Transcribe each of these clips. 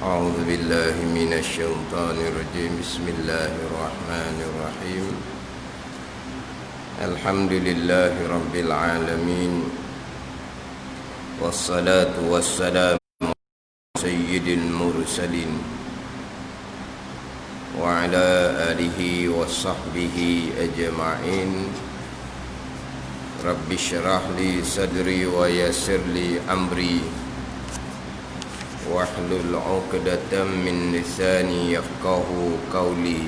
أعوذ بالله من الشيطان الرجيم. بسم الله الرحمن الرحيم. الحمد لله رب العالمين، والصلاة والسلام على سيد المرسلين وعلى آله وصحبه أجمعين. رب اشرح لي صدري ويسر لي أمري واحلل عقدة من لساني يفقهوا قولي.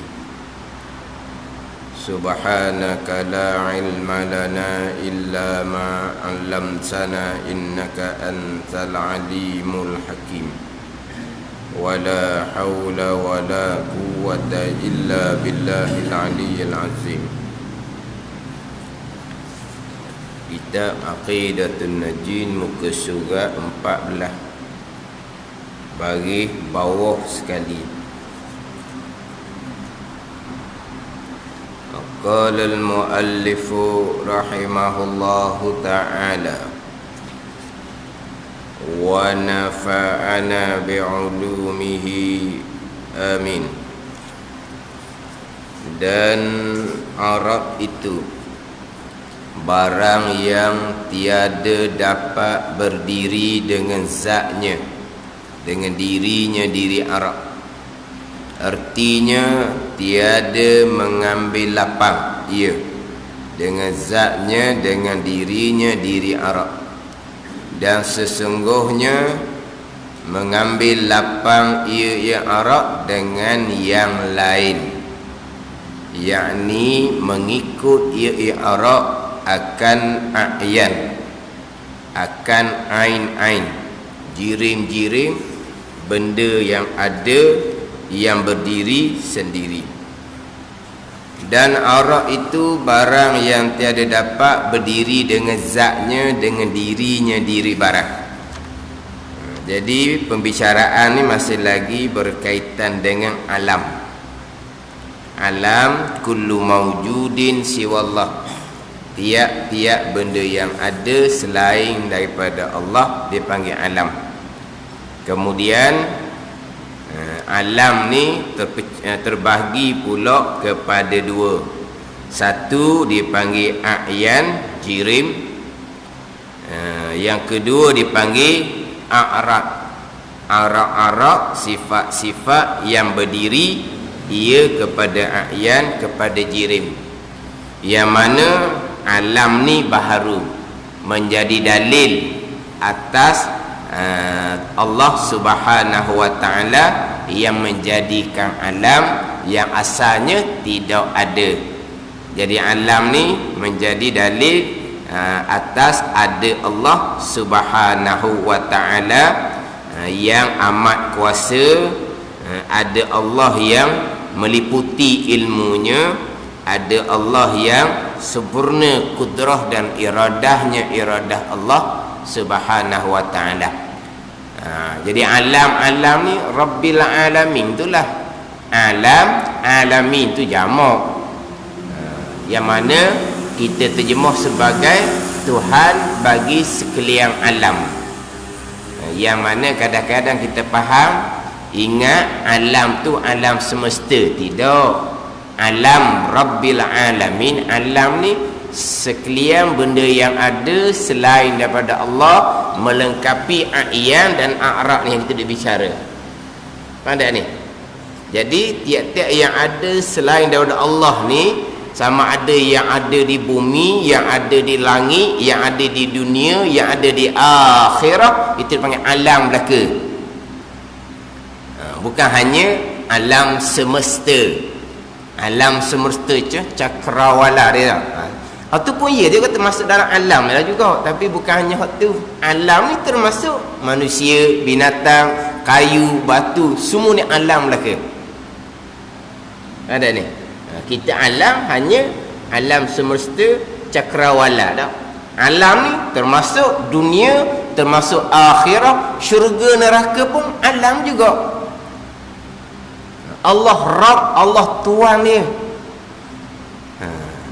سبحانك لا علم لنا إلا ما علمتنا إنك أنت العليم الحكيم. ولا حول ولا قوة إلا بالله العلي العظيم. Kitab Aqidatun Najin, muka surat 14, bagi bawah sekali. Qala al-muallif rahimahullahu ta'ala wa nafa'ana bi'ulumihi, amin. Dan Arab itu barang yang tiada dapat berdiri dengan zatnya, dengan dirinya, diri Arab. Artinya tiada mengambil lapang ia dengan zatnya, dengan dirinya, diri Arab. Dan sesungguhnya mengambil lapang ia Arab dengan yang lain, yakni mengikut ia Arab akan a'yan, akan ain-ain, jirim-jirim, benda yang ada, yang berdiri sendiri. Dan Arab itu barang yang tiada dapat berdiri dengan zatnya, dengan dirinya, diri barang. Jadi pembicaraan ni masih lagi berkaitan dengan alam. Alam kullu mawjudin siwallah. Tiap-tiap benda yang ada selain daripada Allah dipanggil alam. Kemudian alam ni terbahagi pula kepada dua. Satu dipanggil a'yan, jirim. Yang kedua dipanggil a'rad. A'rad sifat-sifat yang berdiri ia kepada a'yan, kepada jirim. Yang mana alam ni baharu menjadi dalil atas Allah Subhanahu wa ta'ala yang menjadikan alam yang asalnya tidak ada. Jadi alam ni menjadi dalil atas ada Allah Subhanahu wa ta'ala yang amat kuasa, ada Allah yang meliputi ilmunya, ada Allah yang sempurna kudrah dan iradahnya, iradah Allah Subhanahu wa ta'ala. Jadi alam-alam ni Rabbil Alamin, itulah alam, alamin tu jamak, yang mana kita terjemah sebagai Tuhan bagi sekalian alam. Yang mana kadang-kadang kita faham, ingat alam tu alam semesta. Tidak. Alam Rabbil Alamin, alam ni sekalian benda yang ada selain daripada Allah, melengkapi a'yan dan a'rad ni yang kita bicara. Faham tak ni? Jadi tiap-tiap yang ada selain daripada Allah ni, sama ada yang ada di bumi, yang ada di langit, yang ada di dunia, yang ada di akhirat, itu dipanggil alam belaka. Bukan hanya alam semesta. Alam semesta cakrawala dia tak? Itu pun ya, dia kata termasuk dalam alam lah juga. Tapi bukan hanya waktu. Alam ni termasuk manusia, binatang, kayu, batu, semua ni alam belaka. Ada ni. Kita alam hanya alam semesta cakrawala tak? Alam ni termasuk dunia, termasuk akhirat, syurga, neraka pun alam juga. Allah Rabb, Allah Tuhan dia.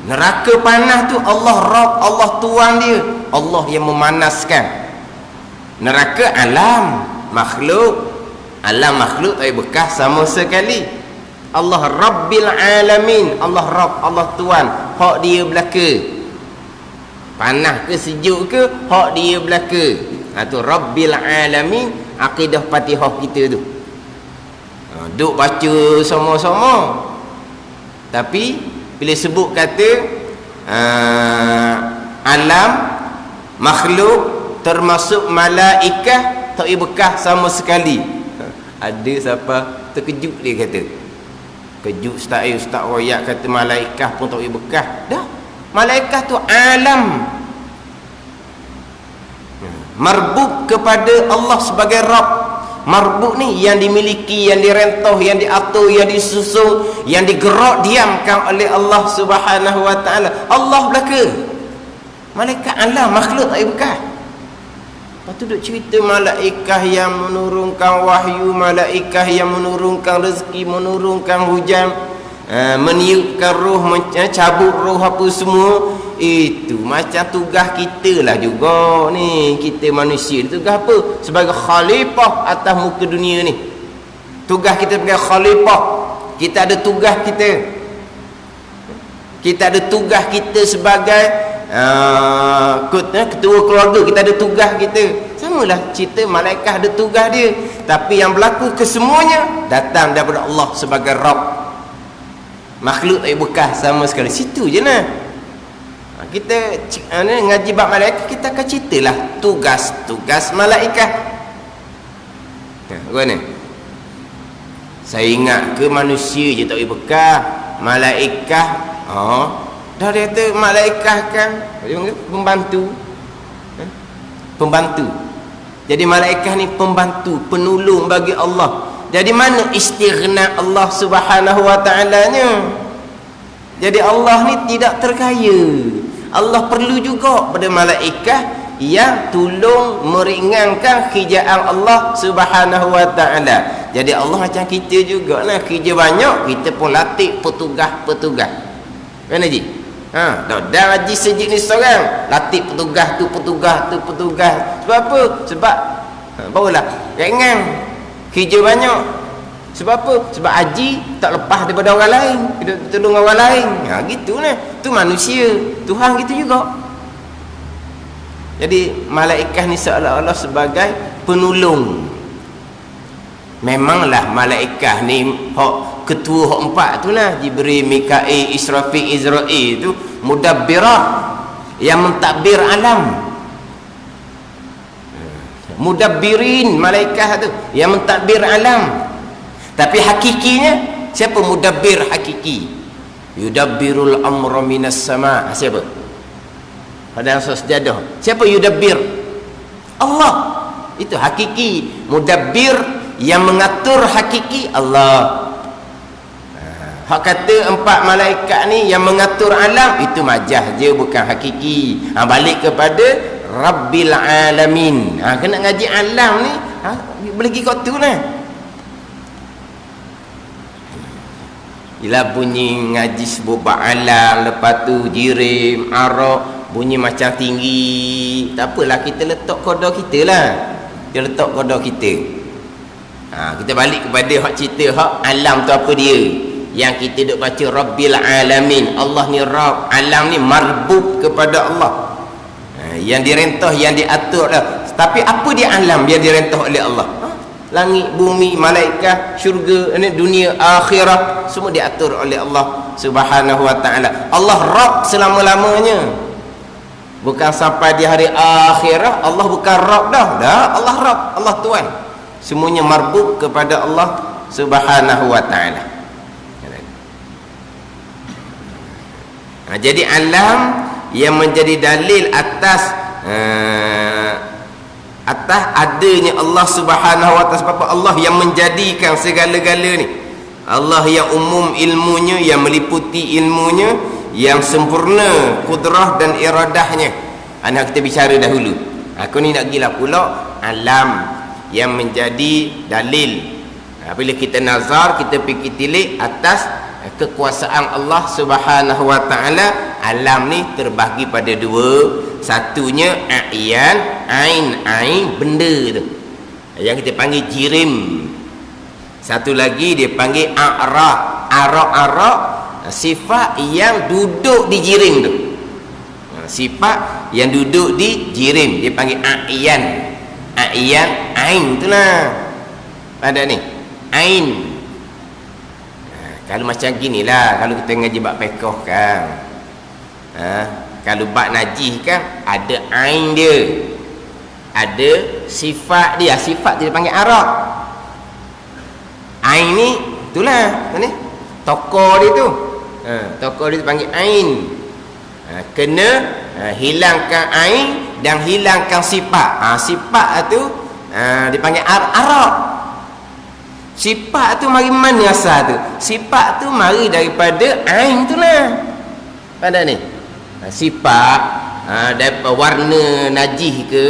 Neraka panas tu Allah Rabb, Allah Tuhan dia. Allah yang memanaskan. Neraka alam, makhluk. Alam makhluk tak bekas sama sekali. Allah Rabbil Alamin, Allah Rabb, Allah Tuhan, hak dia belaka. Panas ke sejuk ke, hak dia belaka. Tu Rabbil Alamin, akidah Fatihah kita tu. Duk baca sama-sama. Tapi bila sebut kata alam makhluk termasuk malaikah tak bekas sama sekali. Ada siapa terkejut dia kata. Kejut ustaz royak kata malaikah pun tak bekas. Dah. Malaikah tu alam. Marbuk kepada Allah sebagai Rabb. Marbuk ni yang dimiliki, yang direntoh, yang diatur, yang disusun, yang digerak diamkan oleh Allah Subhanahu wa taala. Allah belaka. Malaikat alam makhluk tak bekas. Lepas tu duk cerita malaikah yang menurunkan wahyu, malaikah yang menurunkan rezeki, menurunkan hujan, meniupkan roh, cabut roh apa semua. Itu macam tugas kita lah juga ni. Kita manusia, tugas apa? Sebagai khalifah atas muka dunia ni. Tugas kita sebagai khalifah. Kita ada tugas kita. Kita ada tugas kita sebagai ketua keluarga. Kita ada tugas kita. Samalah cerita malaikat ada tugas dia. Tapi yang berlaku kesemuanya datang daripada Allah sebagai Rabb. Makhluk tak bekas sama sekali. Situ je lah. Kita ngaji bab malaikat, kita akan ceritalah tugas-tugas malaikat. Bagaimana? Saya ingat ke manusia je tak boleh bekas. Malaikat dah dia kata malaikat kan pembantu. Pembantu. Jadi malaikat ni pembantu, penolong bagi Allah. Jadi mana istighna Allah Subhanahu wa ta'alanya? Jadi Allah ni tidak terkaya. Allah perlu juga pada malaikat yang tolong meringankan kerjaan Allah Subhanahu wa taala. Jadi Allah macam kita jugalah, kerja banyak, kita pun latih petugas-petugas. Kan Haji? Dah haji sejid ni seorang, latih petugas tu, petugas. Sebab apa? Sebab barulah ringan. Kerja banyak. Sebab apa? Sebab haji tak lepas daripada orang lain. Kita tolong orang lain. Gitu lah. Tu manusia. Tuhan gitu juga. Jadi malaikat ni seolah-olah sebagai penolong. Memanglah malaikat ni ketua hak empat tu lah. Jibril, Mikail, Israfil, Izrail tu mudabbirah, yang mentadbir alam. Mudabbirin malaikat tu yang mentadbir alam. Tapi hakikinya siapa mudabbir hakiki? Yudabbirul amra minas sama. Siapa? Pada asas sejadah. Siapa yudabbir? Allah. Itu hakiki. Mudabbir yang mengatur hakiki Allah. Hak kata empat malaikat ni yang mengatur alam, itu majaz je, bukan hakiki. Balik kepada Rabbil Alamin. Kena ngaji alam ni, boleh pergi kat tu lah. Bila bunyi ngaji sebut alam, lepas tu jirim, arak, bunyi macam tinggi. Tak apalah, kita letak kodoh kita lah. Kita letak kodoh kita. Kita balik kepada hak cerita hak alam tu apa dia. Yang kita duk baca Rabbil Alamin. Allah ni Rabb, alam ni marbub kepada Allah. Yang direntah, yang diatur lah. Tapi apa dia alam yang direntah oleh Allah? Langit, bumi, malaikat, syurga, dunia, akhirah, semua diatur oleh Allah Subhanahu wa ta'ala. Allah Rabb selama-lamanya. Bukan sampai di hari akhirah Allah bukan Rabb dah. Allah Rabb, Allah Tuhan. Semuanya marbuk kepada Allah Subhanahu wa ta'ala. Jadi alam yang menjadi dalil atas adanya Allah Subhanahu wa ta'ala. Sebab Allah yang menjadikan segala-gala ni. Allah yang umum ilmunya, yang meliputi ilmunya, yang sempurna kudrah dan iradahnya. Anak kita bicara dahulu. Aku ni nak gila pula alam yang menjadi dalil. Bila kita nazar, kita fikir tilik atas kekuasaan Allah Subhanahu wa ta'ala. Alam ni terbahagi pada dua. Satunya a'yan, ain benda tu yang kita panggil jirim. Satu lagi dia panggil a'ra. A'ra sifat yang duduk di jirim tu. Sifat yang duduk di jirim dia panggil a'yan. A'yan, ain tu lah. Ada ni ain. Kalau macam ginilah, kalau kita ngaji bab fiqh kan, kalau bab najis kan ada ain dia, ada sifat dia. Sifat dia panggil araq. Ain ni itulah ni tokoh dia tu. Tokoh dia panggil ain. Kena hilangkan ain dan hilangkan sifat. Sifat tu dipanggil araq. Sifat tu mari mana asal tu? Sifat tu mari daripada ain tu lah. Pada ni sifat daripada warna najis ke,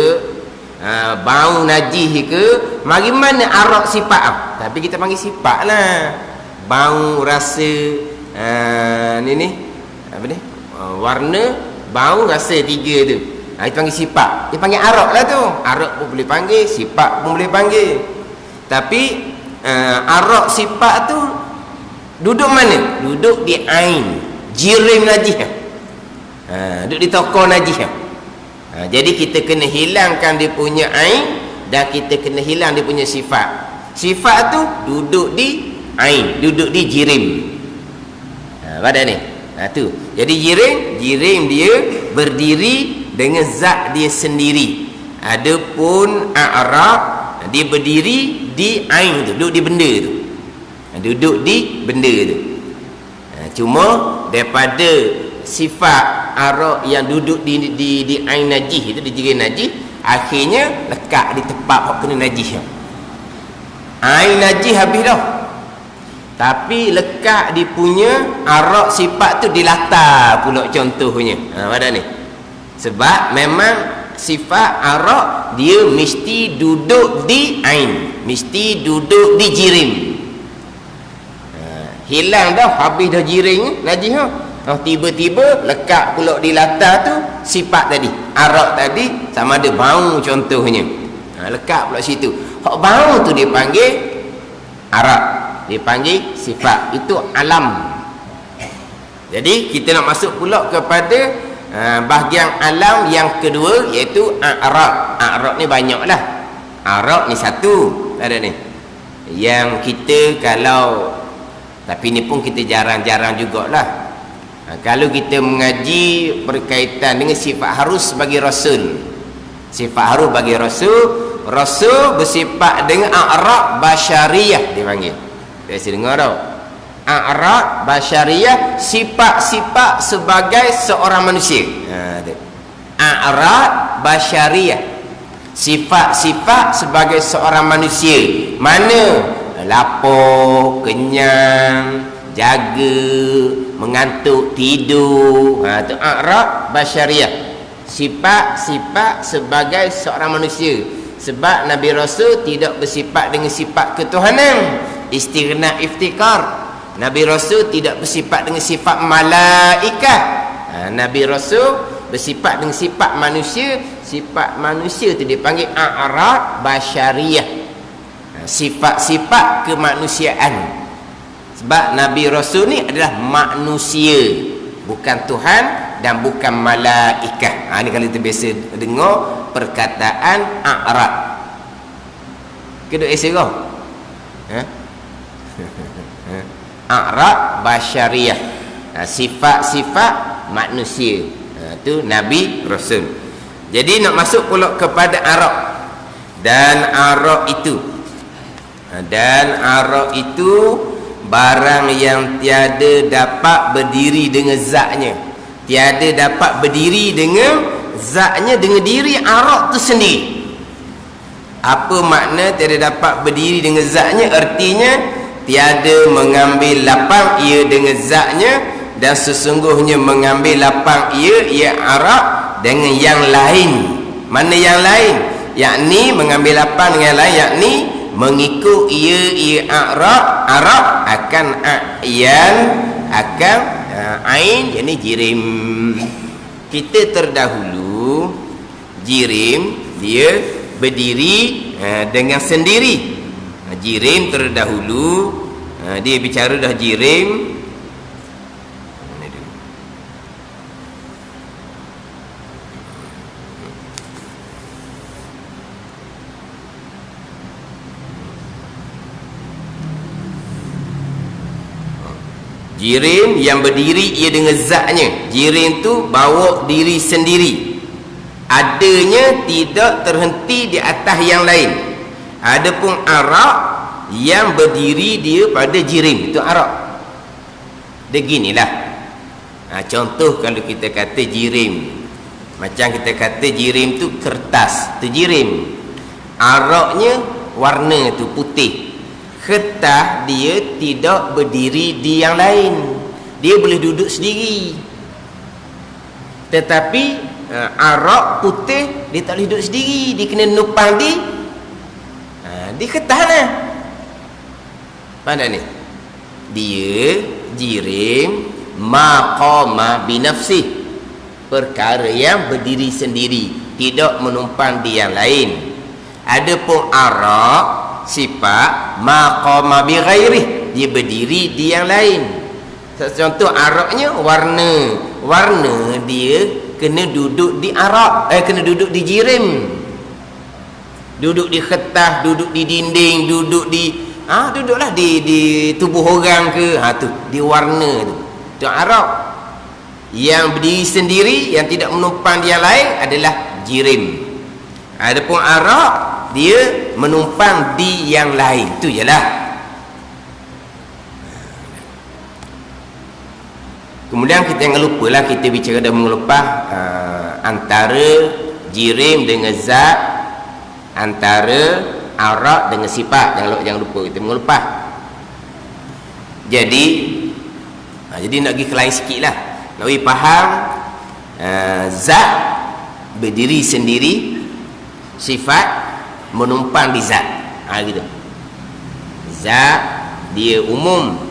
bau najis ke, mari mana araq sifat. Tapi kita panggil sifat lah. Bau, rasa, ni apa ni, warna, bau, rasa, tiga tu. Itu panggil sifat. Dia panggil araq lah tu. Araq pun boleh panggil, sifat pun boleh panggil. Tapi araq sifat tu duduk mana? Duduk di ain, jirim najis. Duduk di tokoh najis. Jadi kita kena hilangkan dia punya ain dan kita kena hilang dia punya sifat. Sifat tu duduk di ain, duduk di jirim. Pada ni tu. Jadi jirim dia berdiri dengan zat dia sendiri. Adapun a'raq dia berdiri di ain tu, duduk di benda tu. Duduk di benda tu. Cuma daripada sifat araq yang duduk di ain najis itu, di jirim najis, akhirnya lekat di tempat hok kena najis. Ain najis habis dah. Tapi lekat di punya araq sifat tu di latar pula contohnya. Pada ni. Sebab memang sifat araq dia mesti duduk di ain, mesti duduk di jirim. Hilang dah, habis dah jirim najis dah. Tiba-tiba lekat pula di latar tu sifat tadi, araq tadi, sama ada bau contohnya. Lekat pula situ. Hak bau tu dia panggil araq, dia panggil sifat. Itu alam. Jadi kita nak masuk pula kepada bahagian alam yang kedua, iaitu a'raq. A'raq ni banyak lah. A'raq ni satu, ada ni yang kita kalau, tapi ni pun kita jarang-jarang jugalah. Kalau kita mengaji berkaitan dengan sifat harus bagi Rasul, sifat harus bagi Rasul, Rasul bersifat dengan a'raq basyariyah dia panggil. Biasa dengar tau, a'raq basyariyah, sifat-sifat sebagai seorang manusia. A'raq basyariyah, sifat-sifat sebagai seorang manusia. Mana? Lapar, kenyang, jaga, mengantuk, tidur. Tu a'raq basyariyah, sifat-sifat sebagai seorang manusia. Sebab Nabi Rasul tidak bersifat dengan sifat ketuhanan, istighna, iftikar. Nabi Rasul tidak bersifat dengan sifat malaikat. Nabi Rasul bersifat dengan sifat manusia. Sifat manusia tu dipanggil a'raq basyariyah, sifat-sifat kemanusiaan. Sebab Nabi Rasul ni adalah manusia, bukan Tuhan dan bukan malaikat. Ni kalau kita biasa dengar perkataan a'raq, kedua esok a'raq basyariyah, sifat-sifat manusia. Itu Nabi Rasul. Jadi nak masuk pula kepada a'raq. Dan a'raq itu barang yang tiada dapat berdiri dengan zatnya. Tiada dapat berdiri dengan zatnya, dengan diri a'raq tu sendiri. Apa makna tiada dapat berdiri dengan zatnya? Artinya tiada mengambil lapang ia dengan zatnya, dan sesungguhnya mengambil lapang ia a'raq dengan yang lain. Mana yang lain? Yakni mengambil lapang dengan yang lain, yakni mengikut ia a'raq akan a'yan, akan ain, yakni jirim. Kita terdahulu jirim dia berdiri dengan sendiri. Jirim terdahulu. Dia bicara dah jirim. Jirim yang berdiri ia dengan zatnya. Jirim tu bawa diri sendiri, adanya tidak terhenti di atas yang lain. Adapun arak yang berdiri dia pada jirim, itu arak. Beginilah. Contoh kalau kita kata jirim, macam kita kata jirim tu kertas, tu jirim. Araknya warna tu putih. Kertas dia tidak berdiri di yang lain, dia boleh duduk sendiri. Tetapi arak putih dia tak boleh duduk sendiri, dia kena nupang di kertas lah. Faham tak ni? Dia jirim maqama binafsih, perkara yang berdiri sendiri, tidak menumpang di yang lain. Adapun arak sifat maqama bi ghairih, dia berdiri di yang lain. Contoh araknya warna dia kena duduk di arak, kena duduk di jirim, duduk di kertas, duduk di dinding, duduklah di tubuh orang ke, tu di warna tu arak. Yang berdiri sendiri yang tidak menumpang di yang lain adalah jirim. Adapun arak dia menumpang di yang lain, tu jelah. Kemudian kita jangan lupalah, kita bicara dah mengelepah antara jirim dengan zat, antara arak dengan sifat. Jangan lupa kita mengelepah. Jadi nak pergi ke lain sikit lah, nak pergi faham zat berdiri sendiri, sifat menumpang di zat. Gitu. Zat dia umum.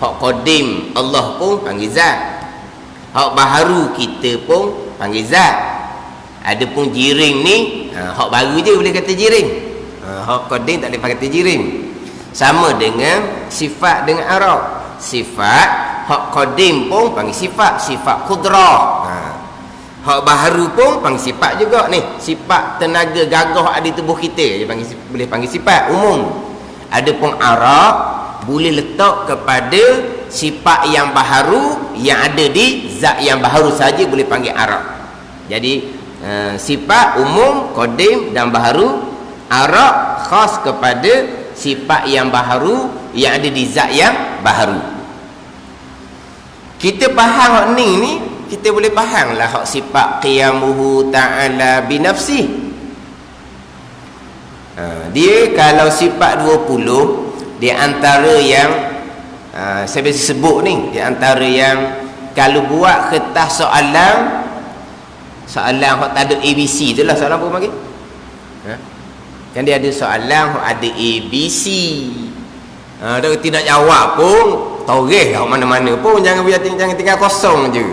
Hak qadim Allah pun panggil zat. Hak baharu kita pun panggil zat. Adapun jirim ni hak baru je boleh kata jirim. Hak qadim tak boleh kata jirim. Sama dengan sifat dengan arak. Sifat hak qadim pun panggil sifat qudrah. Hak baharu pun panggil sifat juga ni. Sifat tenaga gagah ada di tubuh kita boleh panggil sifat umum. Adapun arak boleh letak kepada sifat yang baharu yang ada di zat yang baharu saja boleh panggil arak. Jadi sifat umum, qadim dan baharu. Arak khas kepada sifat yang baharu yang ada di zat yang baharu. Kita faham hak ni kita boleh faham lah hak sifat qiyamuhu ta'ala binafsih. Dia kalau sifat 20 di antara yang saya biasa sebut ni, di antara yang kalau buat kertas soalan hak tak ada ABC tu lah soalan apa panggil? Kan dia ada soalan hak ada ABC. Dia tidak jawab pun toreh hak mana-mana pun, jangan tinggal kosong je.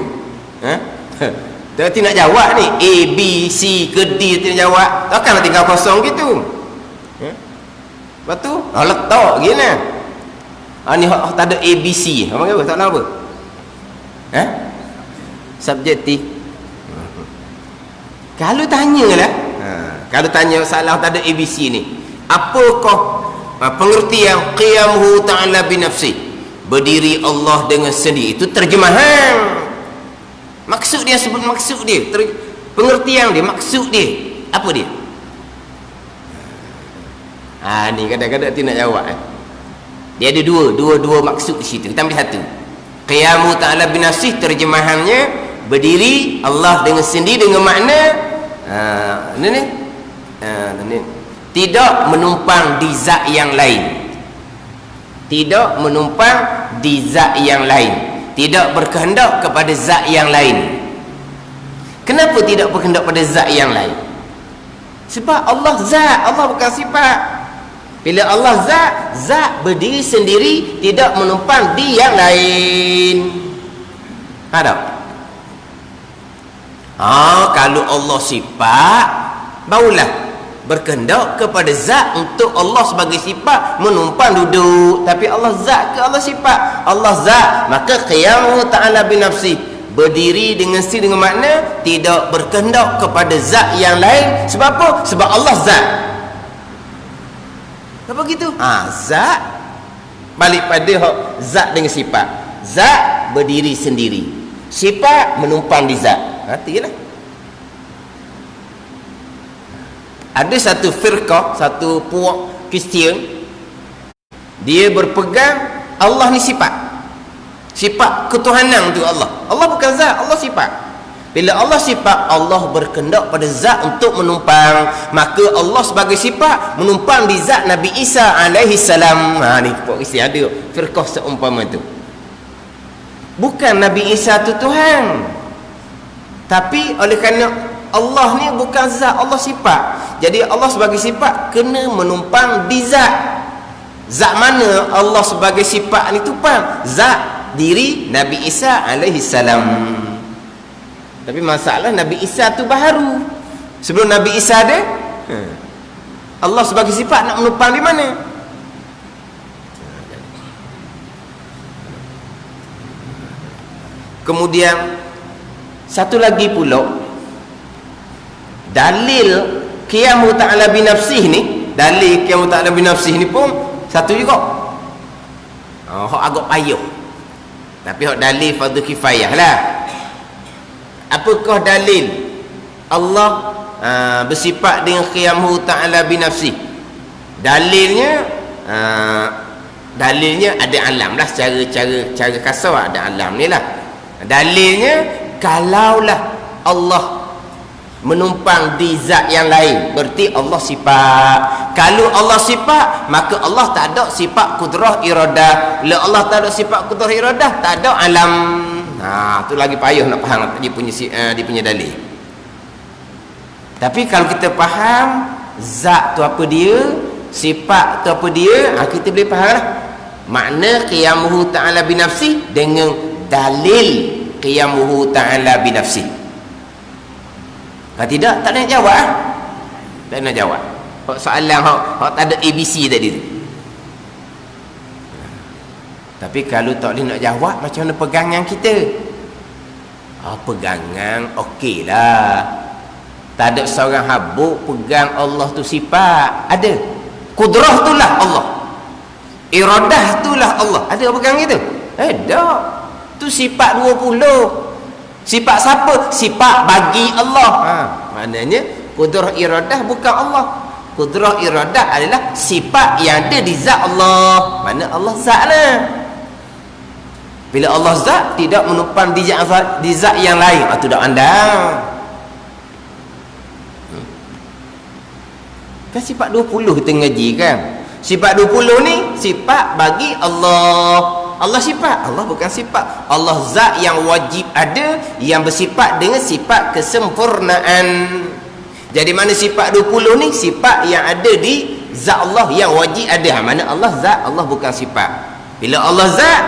Dia nak jawab ni A, B, C ke D, dia jawab takkanlah tinggal kosong gitu. Lepas tu letak gini ni tak ada A, B, C. Apa panggil apa? Tak tahu apa? Subjektif. Kalau tanyalah kalau tanya salah tak ada A, B, C ni, apakah pengertian qiyamuhu ta'ala binafsi, berdiri Allah dengan sendiri, itu terjemahan. Maksud dia, sebut maksud dia, pengertian dia, maksud dia, apa dia? Ni kadang-kadang dia nak jawab. Dia ada dua maksud di situ. Kita ambil satu. Qiyamu ta'ala binafsih, terjemahannya berdiri Allah dengan sendiri dengan makna tidak menumpang di zat yang lain. Tidak menumpang di zat yang lain. Tidak berkehendak kepada zat yang lain. Kenapa tidak berkehendak pada zat yang lain? Sebab Allah zat, Allah bukan sifat. Bila Allah zat berdiri sendiri, tidak menumpang di yang lain. Ada? Kalau Allah sifat, barulah berkehendak kepada zat untuk Allah sebagai sifat menumpang duduk. Tapi Allah zat ke Allah sifat? Allah zat, maka qiyamuhu ta'ala binafsi, berdiri dengan makna tidak berkehendak kepada zat yang lain. Sebab apa? Sebab Allah zat. Apa gitu? Zat balik pada zat dengan sifat. Zat berdiri sendiri, sifat menumpang di zat. Itulah. Ada satu firqah, satu puak Kristian, dia berpegang Allah ni sifat ketuhanan untuk Allah. Allah bukan zat, Allah sifat. Bila Allah sifat, Allah berkehendak pada zat untuk menumpang, maka Allah sebagai sifat menumpang di zat Nabi Isa alaihi salam. Ni puak Kristian ada firqah seumpama tu. Bukan Nabi Isa tu Tuhan, tapi oleh kerana Allah ni bukan zat, Allah sifat, jadi Allah sebagai sifat kena menumpang di zat. Zat mana Allah sebagai sifat ni tumpang? Zat diri Nabi Isa alaihi salam. Tapi masalah Nabi Isa tu baharu. Sebelum Nabi Isa ada, Allah sebagai sifat nak menumpang di mana? Kemudian satu lagi pula, dalil qiyamuhu ta'ala binafsih ni, dalil qiyamuhu ta'ala binafsih ni pun satu juga. Hak agak payah, tapi hak dalil fardu kifayah lah. Apakah dalil Allah bersifat dengan qiyamuhu ta'ala binafsih? Dalilnya ada alam lah, cara kasar ada alam ni lah. Dalilnya, kalaulah Allah menumpang di zat yang lain, berarti Allah sifat. Kalau Allah sifat, maka Allah tak ada sifat kudrah iradah. Bila Allah tak ada sifat kudrah iradah, tak ada alam. Tu lagi payah nak faham dia punya dalil. Tapi kalau kita faham zat tu apa dia, sifat tu apa dia, kita boleh faham lah makna qiyamuhu ta'ala binafsi dengan dalil qiyamuhu ta'ala binafsi. Kalau tidak, tak nak jawab. Tak nak jawab soalan hak tak ada ABC tadi tu. Tapi kalau tak boleh nak jawab, macam mana pegangan kita? Pegangan okey lah. Tak ada seorang habuk pegang Allah tu sifat. Ada. Kudrah tu lah Allah, iradah tu lah Allah. Ada pegang gitu? Tak. Tu sifat 20. Sifat siapa? Sifat bagi Allah. Maknanya kudrah iradah bukan Allah. Kudrah iradah adalah sifat yang ada di zat Allah. Mana Allah zat lah. Bila Allah zat, tidak menumpang di zat yang lain. Itu dah andang. Kan sifat 20 kita ngaji kan. Sifat 20 ni sifat bagi Allah. Allah sifat, Allah bukan sifat. Allah zat yang wajib ada, yang bersifat dengan sifat kesempurnaan. Jadi mana sifat 20 ni sifat yang ada di zat Allah yang wajib ada. Mana Allah zat, Allah bukan sifat. Bila Allah zat,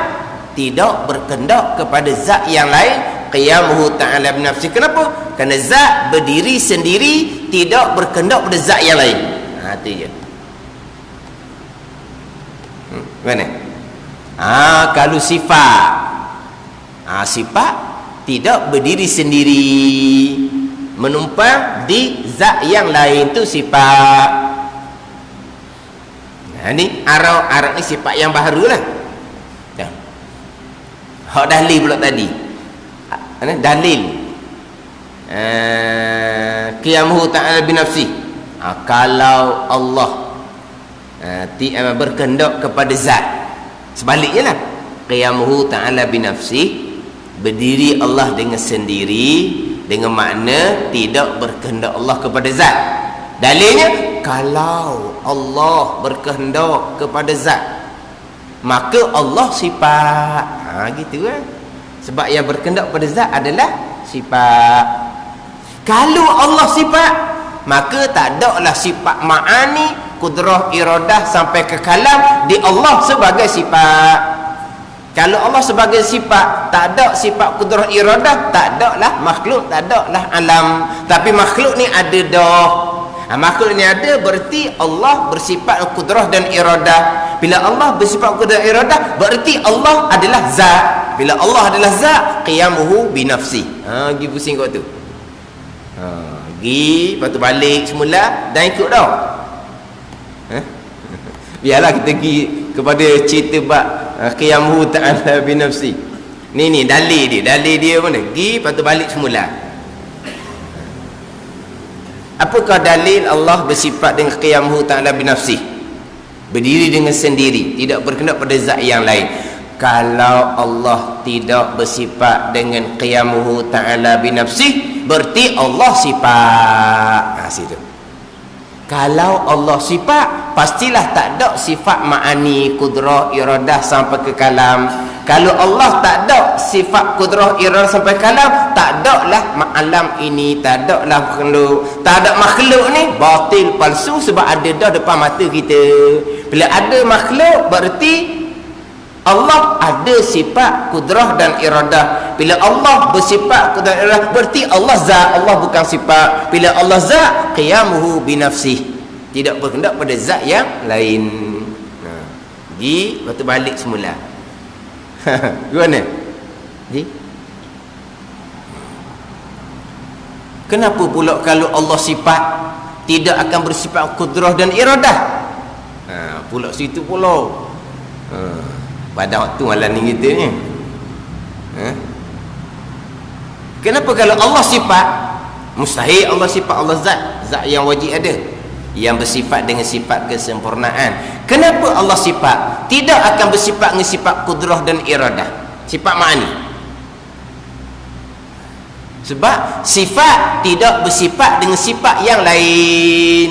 tidak berkehendak kepada zat yang lain. Qiyamuhu ta'ala binafsi. Kenapa? Kerana zat berdiri sendiri, tidak berkehendak pada zat yang lain. Itu je. Mana? Kalau sifat, sifat tidak berdiri sendiri, menumpang di zat yang lain, tu sifat. Ni arah ni sifat yang baharu lah. Hak dalil pula tadi. Dalil qiyamuhu ta'ala binafsi. Kalau Allah berkehendak kepada zat, sebaliknya lah, qiyamuhu ta'ala binafsi, berdiri Allah dengan sendiri, dengan makna tidak berkehendak Allah kepada zat. Dalilnya, kalau Allah berkehendak kepada zat, maka Allah sifat. Gitu kan. Sebab yang berkehendak pada zat adalah sifat. Kalau Allah sifat, maka tak ada lah sifat ma'ani, kudrah iradah sampai ke kalam di Allah sebagai sifat. Kalau Allah sebagai sifat, tak ada sifat kudrah iradah, tak ada lah makhluk, tak ada lah alam. Tapi makhluk ni ada dah. Makhluk ni ada berarti Allah bersifat qudrah dan iradah. Bila Allah bersifat qudrah dan iradah, berarti Allah adalah zat. Bila Allah adalah zat, qiyamuhu binafsi. Pergi pusing kau tu. Pergi, lepas tu balik semula dan ikut dah. Biarlah kita pergi kepada cerita bab qiyamuhu ta'ala binafsi. Ni dalil dia mana? Pergi, lepas tu balik semula. Apakah dalil Allah bersifat dengan qiyamuhu ta'ala binafsi? Berdiri dengan sendiri, tidak berkenaan pada zat yang lain. Kalau Allah tidak bersifat dengan qiyamuhu ta'ala binafsi, berarti Allah sifat. Situ. Kalau Allah sifat, pastilah tak ada sifat ma'ani, kudrah, iradah sampai ke kalam. Kalau Allah tak ada sifat kudrah, iradah sampai kalam, tak ada lah alam ini, tak ada lah makhluk. Tak ada makhluk ni batil, palsu, sebab ada dah depan mata kita. Bila ada makhluk, berarti Allah ada sifat kudrah dan iradah. Bila Allah bersifat kudrah dan iradah, berarti Allah zat, Allah bukan sifat. Bila Allah zat, qiyamuhu binafsih, tidak berkendak pada zat yang lain. Pergi, lepas tu balik semula. Gimana? Ji? Kenapa pula kalau Allah sifat tidak akan bersifat kudrah dan iradah? Pula situ pula. Pada waktu malam ni kita ni. Kenapa kalau Allah sifat, mustahil Allah sifat, Allah zat yang wajib ada, yang bersifat dengan sifat kesempurnaan. Kenapa Allah sifat tidak akan bersifat dengan sifat kudrah dan iradah, sifat ma'ani? Sebab sifat tidak bersifat dengan sifat yang lain.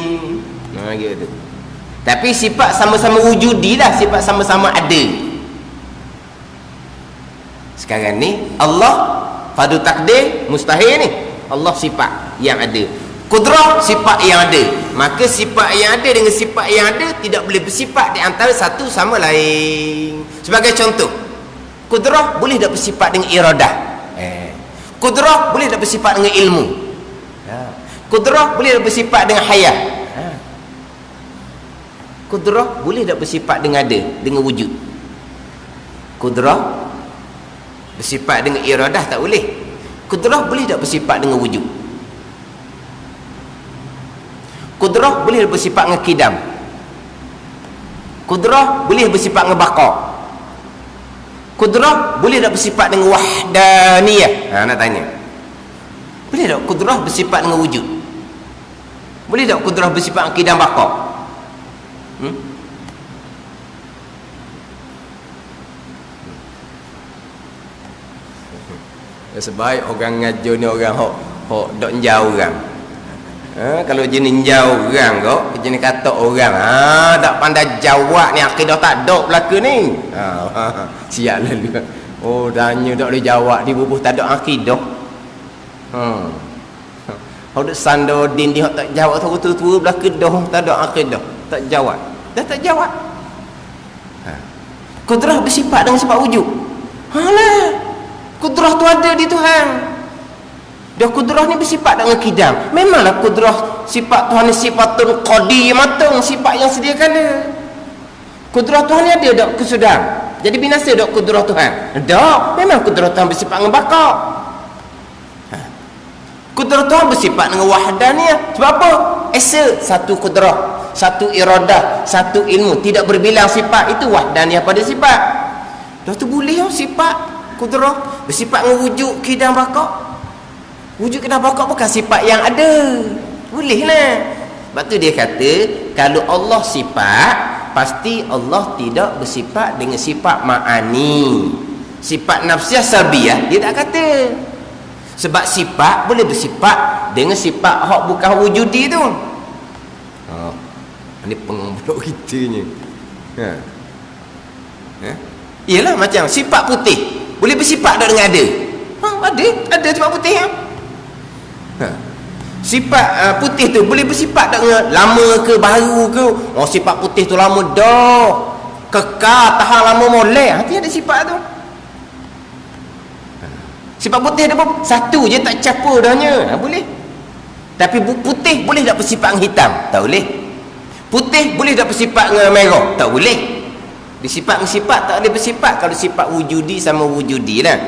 Gitu. Tapi sifat sama-sama wujudilah, sifat sama-sama ada. Sekarang ni Allah fardu takdir mustahil ni. Allah sifat yang ada, kudrah sifat yang ada. Maka sifat yang ada dengan sifat yang ada tidak boleh bersifat di antara satu sama lain. Sebagai contoh, kudrah boleh tak bersifat dengan iradah. Kudrah boleh tak bersifat dengan ilmu. Kudrah boleh tak bersifat dengan hayat. Kudrah boleh tak bersifat dengan ada, dengan wujud. Kudrah bersifat dengan iradah tak boleh. Kudrah boleh tak bersifat dengan wujud. Kudrah boleh bersifat dengan kidam. Kudrah boleh bersifat dengan baqa. Kudrah boleh tak bersifat dengan wahdaniyah? Nak tanya, boleh tak kudrah bersifat dengan wujud? Boleh tak kudrah bersifat dengan kidam baqa? Sebaik orang ngajar ni orang hok dok jauh orang. Kalau jenis jauh orang kau, jenis kata orang tak pandai jawab ni, akidah tak ada belaka ni. Siap lalu. Oh, tanya tak boleh jawab, di bubuh tak ada akidah. Hok dok sandodin dia tak jawab tu tua belaka dah tak ada akidah, tak jawab. Dah tak jawab. Kudrah bersifat dengan sifat wujud. Halah. Kudrah tu ada di Tuhan. Dah kudrah ni bersifat dengan kidam. Memanglah kudrah sifat Tuhan ni sifatun qadimatun, sifat yang sedia kala. Kudrah Tuhan ni ada tak kesudahan? Jadi binasa tak kudrah Tuhan? Tak. Memang kudrah Tuhan bersifat dengan baqa. Kudrah Tuhan bersifat dengan wahdaniyah. Sebab apa? Esa satu kudrah, satu iradah, satu ilmu, tidak berbilang sifat. Itu wahdaniyah pada sifat. Dah tu boleh sifat kudrah bersifat dengan wujud kidam baqa. Wujud kidam baqa bukan sifat yang ada. Boleh lah. Sebab tu dia kata, kalau Allah sifat, pasti Allah tidak bersifat dengan sifat ma'ani, sifat nafsiyah salbiyah dia tak kata. Sebab sifat boleh bersifat dengan sifat hak bukan wujudi tu. Ini pengobrol kita ni. Ialah macam sifat putih boleh bersifat tak dengan ada? Ada sifat putih. Sifat putih tu boleh bersifat tak dengan lama ke baru ke? Sifat putih tu lama dah, kekal, tahan lama molek. Hati ada sifat tu. Sifat putih ada apa? Satu je tak capur dahnya. Boleh. Tapi putih boleh tak bersifat dengan hitam? Tak boleh. Putih boleh tak bersifat dengan merah? Tak boleh. Bersifat dengan sifat tak boleh bersifat. Kalau sifat wujudi sama wujudi lah.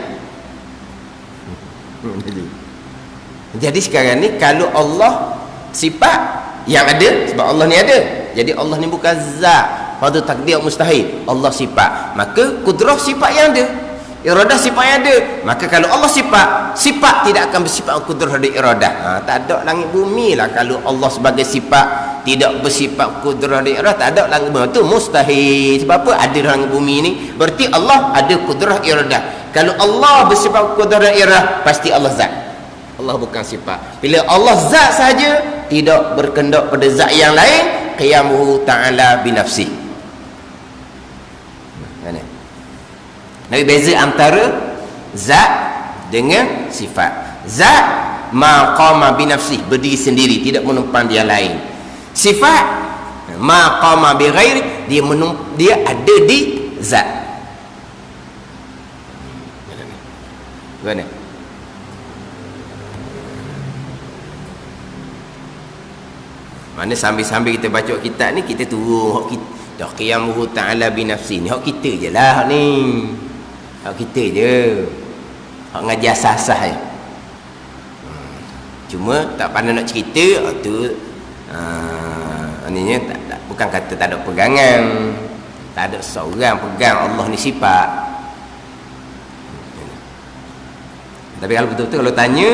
Jadi sekarang ni kalau Allah sifat yang ada, sebab Allah ni ada, jadi Allah ni bukan zat, pada takdir mustahil. Allah sifat, maka kudrah sifat yang ada, iradah sifat yang ada. Maka kalau Allah sifat, sifat tidak akan bersifat kudrah dan iradah. Tak ada langit bumi lah kalau Allah sebagai sifat tidak bersifat kudrah dan iradah. Tak ada langit bumi, itu mustahil. Sebab apa? Ada langit bumi ni, berarti Allah ada kudrah iradah. Kalau Allah bersifat kudrah dan iradah, pasti Allah zat. Allah bukan sifat. Bila Allah zat saja, tidak berkendak pada zat yang lain, qiyamuhu ta'ala binafsih. Mana? Nabi beza antara zat dengan sifat. Zat maqama binafsih, berdiri sendiri, tidak menumpang dia lain. Sifat maqama bi ghairi, dia ada di zat. Mana? Mana sambil-sambil kita baca kitab ni, kita turun hak kita dah qiyamuhu ta'ala binafsi ni, hak kita je lah ni, hak kita je, hak ngaji asas-asas je. Cuma tak pandai nak cerita tu, ininya bukan kata tak ada pegangan, tak ada seorang pegang Allah ni sifat. Tapi kalau betul-betul kalau tanya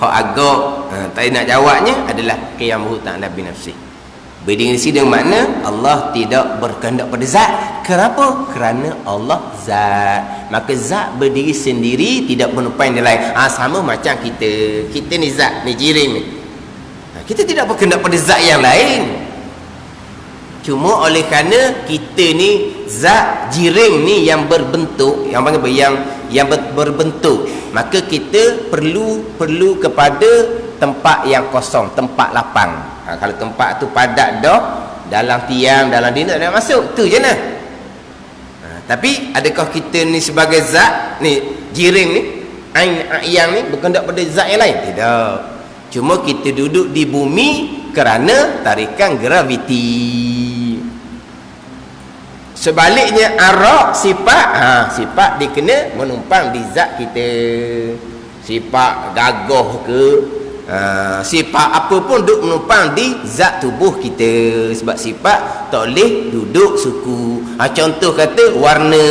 hak agak tak nak jawabnya adalah qiyamuhu ta'ala binafsi. Berdiri dengan makna Allah tidak berkehendak pada zat. Kenapa? Kerana Allah zat. Maka zat berdiri sendiri, tidak menumpang yang lain. Sama macam kita. Kita ni zat, ni jirim ni. Kita tidak berkehendak pada zat yang lain. Cuma oleh kerana kita ni zat jirim ni yang berbentuk, yang panggil yang berbentuk, maka kita perlu kepada tempat yang kosong, tempat lapang. Kalau tempat tu padat dah, dalam tiang, dalam dinding tak masuk, tu je lah. Tapi adakah kita ni sebagai zat ni, jirim ni, yang ni berkendak pada zat yang lain? Tidak. Cuma kita duduk di bumi kerana tarikan graviti. Sebaliknya arak sifat, sifat dia kena menumpang di zat kita. Sifat gagah ke, sifat apa pun duduk menumpang di zat tubuh kita. Sebab sifat tak boleh duduk suku. Contoh kata warna,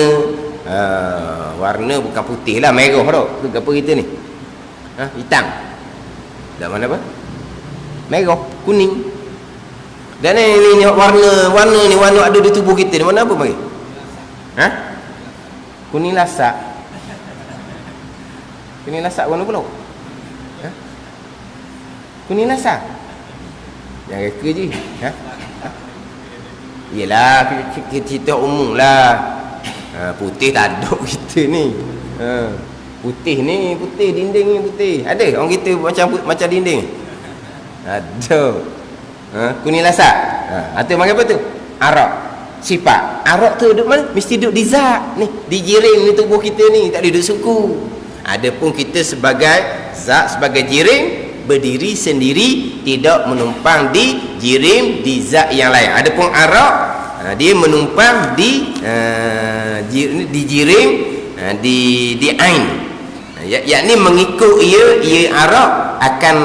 warna bukan putih lah, merah tau. Tu apa kita ni? Hitam. Dah mana apa? Merah, kuning. Dan ni warna ni, warna ada di tubuh kita ni, warna apa bagi? Kuning lasak. Kuning lasak warna pula. Kuning lasak. Jangan reka je. Yelah, kita umum lah. Putih tak ada kita ni. Putih ni, putih, dinding ni putih. Ada orang kita macam dinding? Ada. Kuning lasak. Itu panggil apa tu? Arak. Sifat. Arak tu duduk mana? Mesti duduk di zat ni, di jirim ni tubuh kita ni, tak ada duduk suku. Adapun kita sebagai zat, sebagai jirim, berdiri sendiri, tidak menumpang di jirim, di zat yang lain. Adapun arak, dia menumpang di jirim, di ain. Yakni mengikut ia arak akan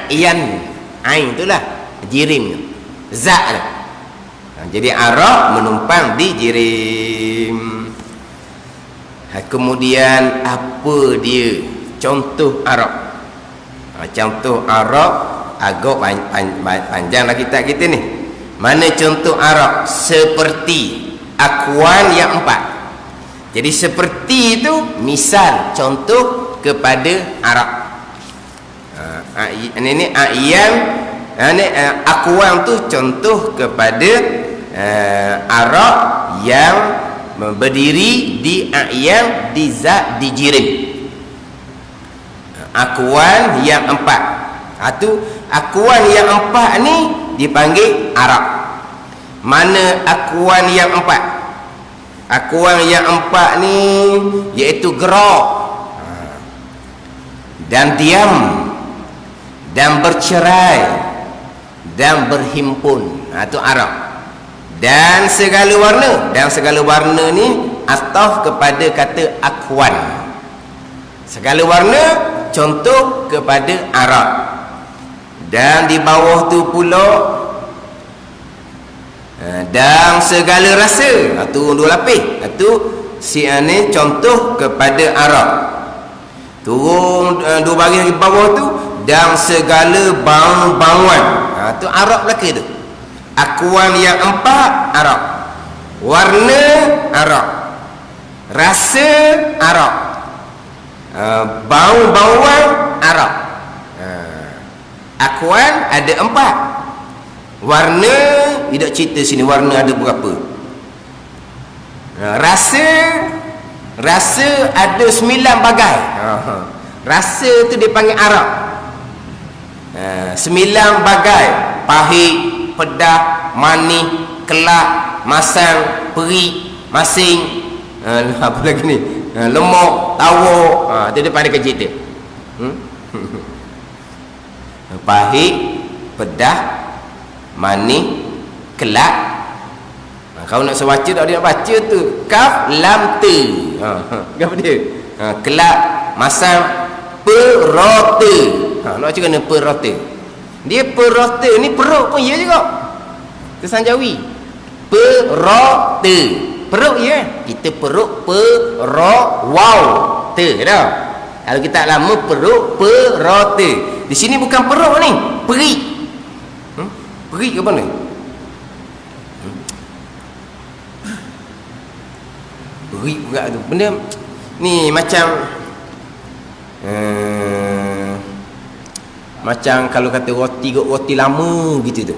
ayan. Ain itulah jirim, zat lah. Jadi arak menumpang di jirim. Kemudian apa dia contoh arak? Contoh arak agak panjanglah kitab kita ni. Mana contoh arak? Seperti akuan yang 4. Jadi seperti itu misal contoh kepada arak. Ini ayan. Akuan tu contoh kepada arak yang berdiri di ayan, di zat, di jirim. Akuan yang 4. Tu akuan yang 4 ni dipanggil arak. Mana akuan yang 4? Akuan yang 4 ni iaitu gerak dan diam dan bercerai dan berhimpun. Itu Arab. Dan segala warna. Dan segala warna ni ataf kepada kata akwan. Segala warna contoh kepada Arab. Dan di bawah tu pula dan segala rasa. Itu dua lapis. Itu ni contoh kepada Arab. Turun dua baris di bawah tu dan segala bau-bauan. Itu Arab belaka tu. Akuan yang empat Arab. Warna Arab. Rasa Arab. Bau-bauan Arab. Akuan ada empat. Warna tidak cerita sini warna ada berapa. Rasa ada 9 bagai. Rasa tu dipanggil Arab. 9 bagai. Pahit, pedas, manis, kelak, masam, perih, masing, apa lagi ni, lemak, tawar. Itu dia pandai cerita. Pahit, pedas, manis, kelak. Kalau nak sebaca tak dia nak baca tu kaf lam te. Apa dia? Kelak, masam, perota. Nak cakap kena perota. Dia perota ni perut pun ya juga. Kesanjawi. Perota. Perut ya. Kita perut wow. Te dah. Kalau kita lama perut perota. Di sini bukan perut ni, peri. Peri ke apa ni? Peri pula tu. Benda ni macam macam kalau kata roti lama gitu tu.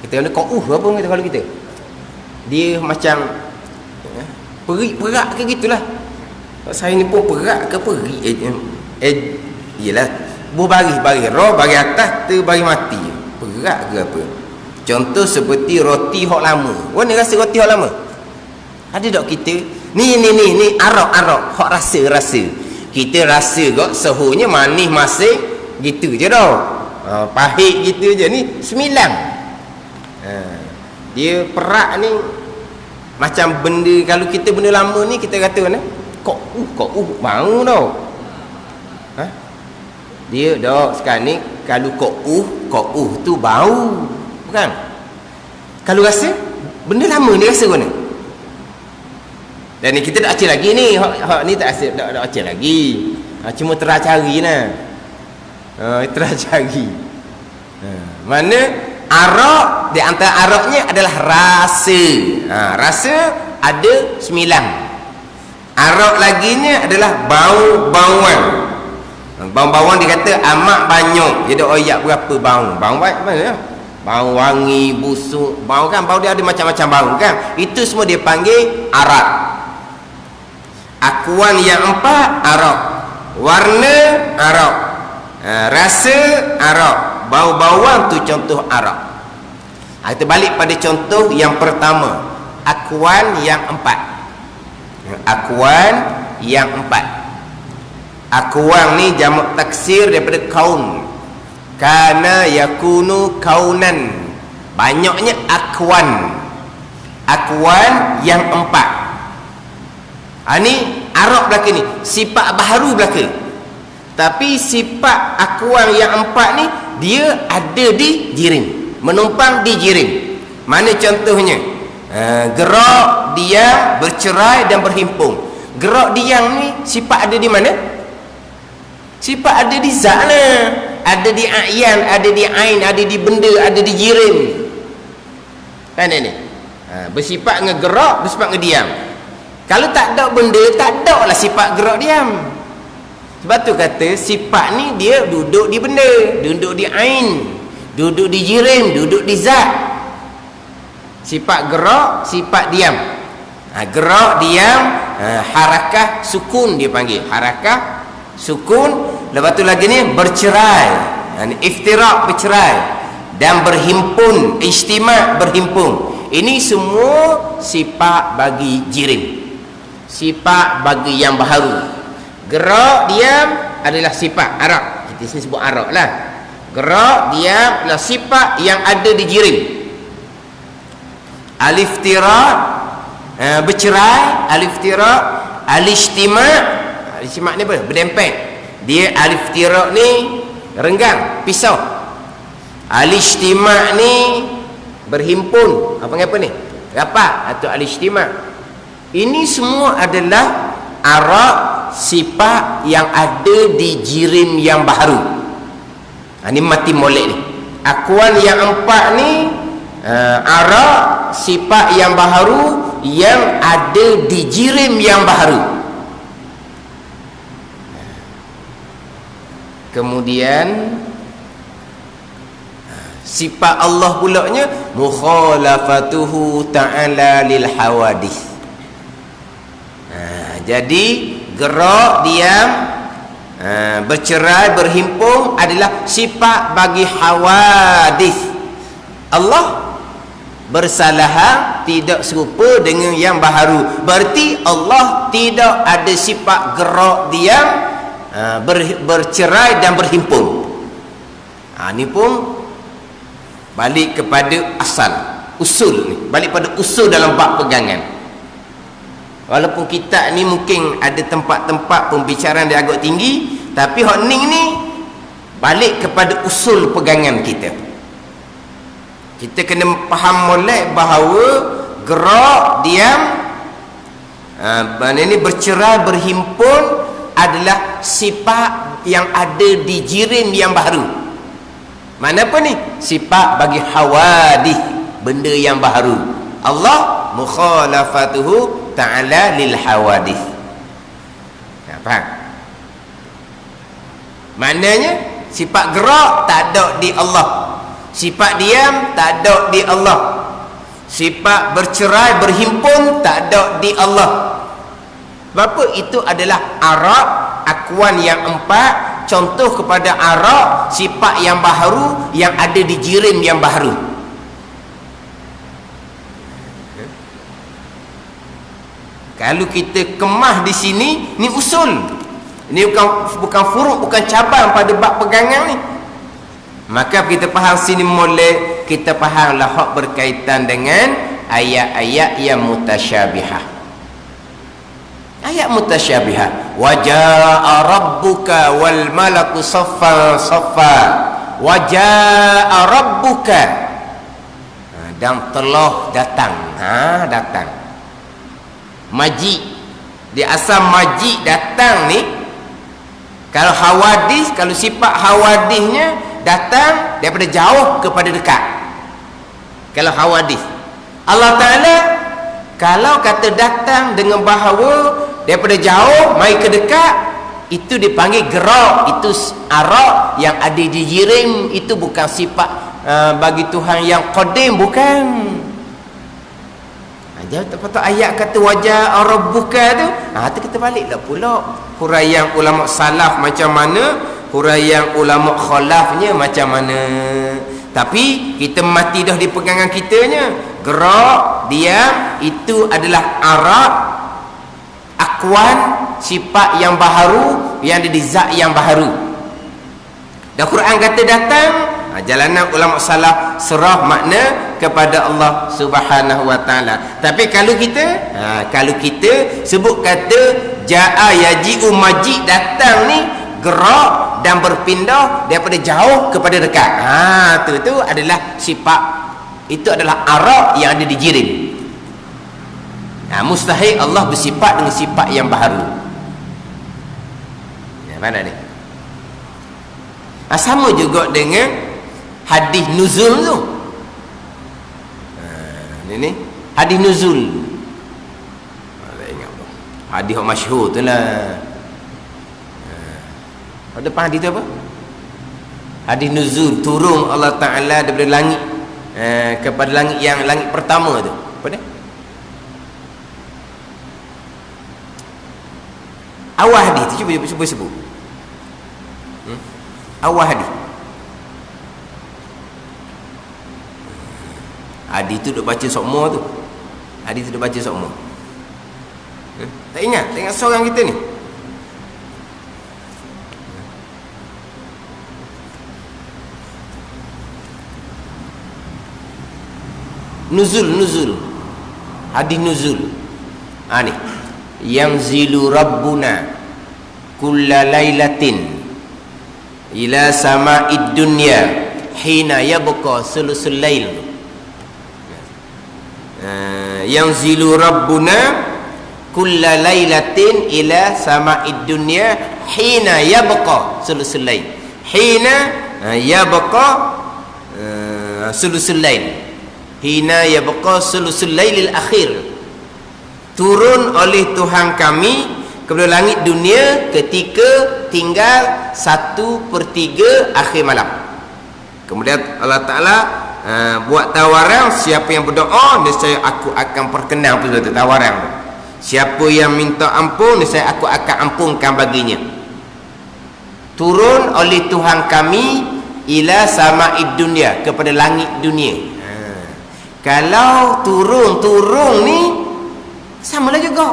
Kita kata kau apa kata kalau kita. Dia macam perak ke gitulah. Saya ni pun perak ke peri. Iyalah buah baris roh baris atas tu baris mati. Perak ke apa. Contoh seperti roti hok lama. Mana rasa roti hok lama? Ada tak kita? Ni Arab hok rasa. Kita rasa kok sehunya manis masing gitu je dah. Pahit gitu je. Ni 9. Dia perak ni macam benda, kalau kita benda lama ni kita kata mana? Kok bau tau. Dia dah sekarang ni kalau kok tu bau. Bukan? Kalau rasa benda lama ni rasa mana? Dan ni kita tak acil lagi ni. Hak ni tak acil lagi. Cuma terah cari lah. Terah cari. Mana Arab, di antara Arabnya adalah rasa. Rasa ada 9. Arab laginya adalah bau-bauan. Bau-bauan dia kata amat banyak. Jadi oyak berapa bau? Bau mana? Bau wangi, busuk. Bau kan, bau dia ada macam-macam bau kan. Itu semua dia panggil Arab. Akuan yang 4 Arab. Warna Arab. Rasa Arab. Bau-bauan tu contoh Arab. Kita balik pada contoh yang pertama. Akuan yang 4. Akuan yang 4. Akuan ni jamak taksir daripada kaun. Kana yakunu kaunan. Banyaknya akuan. Akuan yang 4. Ni Arab belaka ni. Sifat baharu belaka. Tapi sifat akuan yang 4 ni dia ada di jirim. Menumpang di jirim. Mana contohnya? Gerak, diam, bercerai dan berhimpun. Gerak, diam ni sifat ada di mana? Sifat ada di zat lah. Ada di a'yan, ada di ain, ada di benda, ada di jirim. Kan ni? Bersifat ngegerak, bersifat ngediam. Kalau tak ada benda, tak ada lah sifat gerak diam. Sebab tu kata sifat ni dia duduk di benda, duduk di ain, duduk di jirim, duduk di zat. Sifat gerak, sifat diam. Gerak, diam, harakah, sukun dia panggil. Harakah, sukun. Lepas tu lagi ni bercerai. Iftirak, bercerai. Dan berhimpun, ijtima' berhimpun. Ini semua sifat bagi jirim. Sifat bagi yang baharu. Gerak, diam adalah sifat Arab. Kita sini sebut Arab lah. Gerak, diam, nah sifat yang ada di jirim. Al-iftiraq, bercerai. Al-iftiraq, al-ijtima'. Al-ijtima' ni apa? Berdempeng. Dia al-iftiraq ni renggang, pisau. Al-ijtima' ni berhimpun. Apa ni? Rapat atau al-ijtima'. Ini semua adalah araq sifat yang ada di jirim yang baharu. Ini mati molek ni. Akuan yang empat ni araq sifat yang baharu yang ada di jirim yang baharu. Kemudian sifat Allah pulaknya mukhalafatuhu ta'ala lil hawadith. Jadi gerak, diam, bercerai, berhimpun adalah sifat bagi hawadith. Allah bersalahan tidak serupa dengan yang baharu. Berarti Allah tidak ada sifat gerak, diam, bercerai dan berhimpun. Ini pun balik kepada asal, usul ni, balik pada usul dalam bab pegangan. Walaupun kita ni mungkin ada tempat-tempat pembicaraan dia agak tinggi, tapi hak ni balik kepada usul pegangan kita. Kita kena faham molek bahawa gerak, diam, ini bercerai, berhimpun adalah sifat yang ada di jirim yang baru. Mana apa ni? Sifat bagi hawadith, benda yang baru. Allah mukhalafatuhu ta'ala lil hawadith. Faham? Maknanya sifat gerak tak ada di Allah, sifat diam tak ada di Allah, sifat bercerai, berhimpun tak ada di Allah. Sebab itu adalah araq akuan yang empat, contoh kepada araq sifat yang baharu yang ada di jirim yang baharu. Kalau kita kemah di sini, ni usul. Ini bukan furuk, bukan cabang pada bab pegangan ni. Maka kita faham sini molek, kita fahamlah hak berkaitan dengan ayat-ayat yang mutasyabihah. Ayat mutasyabihah. Wa jaa rabbuka wal malaku saffan saffa. Wa jaa rabbuka. Dan telah datang. Datang. Majid, dia asal majid datang ni. Kalau hawadis, kalau sifat hawadisnya datang daripada jauh kepada dekat. Kalau hawadis, Allah Ta'ala kalau kata datang dengan bahawa daripada jauh mai ke dekat, itu dipanggil gerak. Itu araq yang ada di jirim. Itu bukan sifat bagi Tuhan yang qadim, bukan. Lepas ayat kata wajah rabbuka tu, tu kita baliklah pula huraian ulama salaf macam mana, huraian ulama khalafnya macam mana. Tapi kita mati dah di pegangan kitanya. Gerak, diam, itu adalah araq akuan sifat yang baharu yang ada di zat yang baharu. Dan Quran kata datang, jalanan ulama salaf serah makna kepada Allah Subhanahu wa taala. Tapi kalau kita sebut kata jaa yaji'u majid, datang ni gerak dan berpindah daripada jauh kepada dekat. Tu adalah sifat, itu adalah araq yang ada di jirim. Mustahil Allah bersifat dengan sifat yang baharu. Mana ni? Sama juga dengan hadis nuzul tu. Ini hadis nuzul. Tak ingat apa. Hadis yang masyhur tu lah. Depan hadis tu apa? Hadis nuzul, turun Allah Ta'ala daripada langit kepada langit yang langit pertama tu. Apa dia? Awal hadis tu cuba sebut. Awal hadis. Hadis tu duk baca sokmo tu. Hadis tu duk baca sokmo. Tak ingat seorang kita ni. Nuzul. Hadis nuzul. Ni. Yanzilu rabbuna kulla lailatin ila sama'id dunya hina yabqa sulusul lail. Yanzilu rabbuna kulla lailatin ila sama'id dunya hina yabqa sulusul lail. Hina yabqa sulusul lail. Hina yabqa sulusul lailil akhir. Turun oleh Tuhan kami kepada langit dunia ketika tinggal 1/3 akhir malam. Kemudian Allah Ta'ala buat tawaran, siapa yang berdoa nescaya aku akan perkenan pada tawaran. Siapa yang minta ampun nescaya aku akan ampunkan baginya. Turun oleh Tuhan kami ila sama'id dunia, kepada langit dunia. Kalau turun ni samalah juga,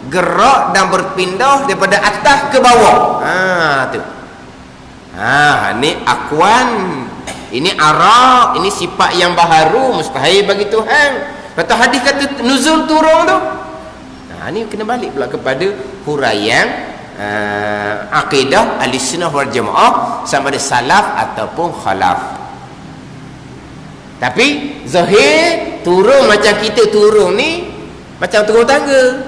gerak dan berpindah daripada atas ke bawah. Tu. Ni akwan, ini arak, ini sifat yang baharu, mustahil bagi Tuhan. Kata hadis kata nuzul turun tu. Ni kena balik pula kepada huraian akidah Ahlussunnah wal Jamaah sama ada salaf ataupun khalaf. Tapi zahir turun macam kita turun ni macam turun tangga.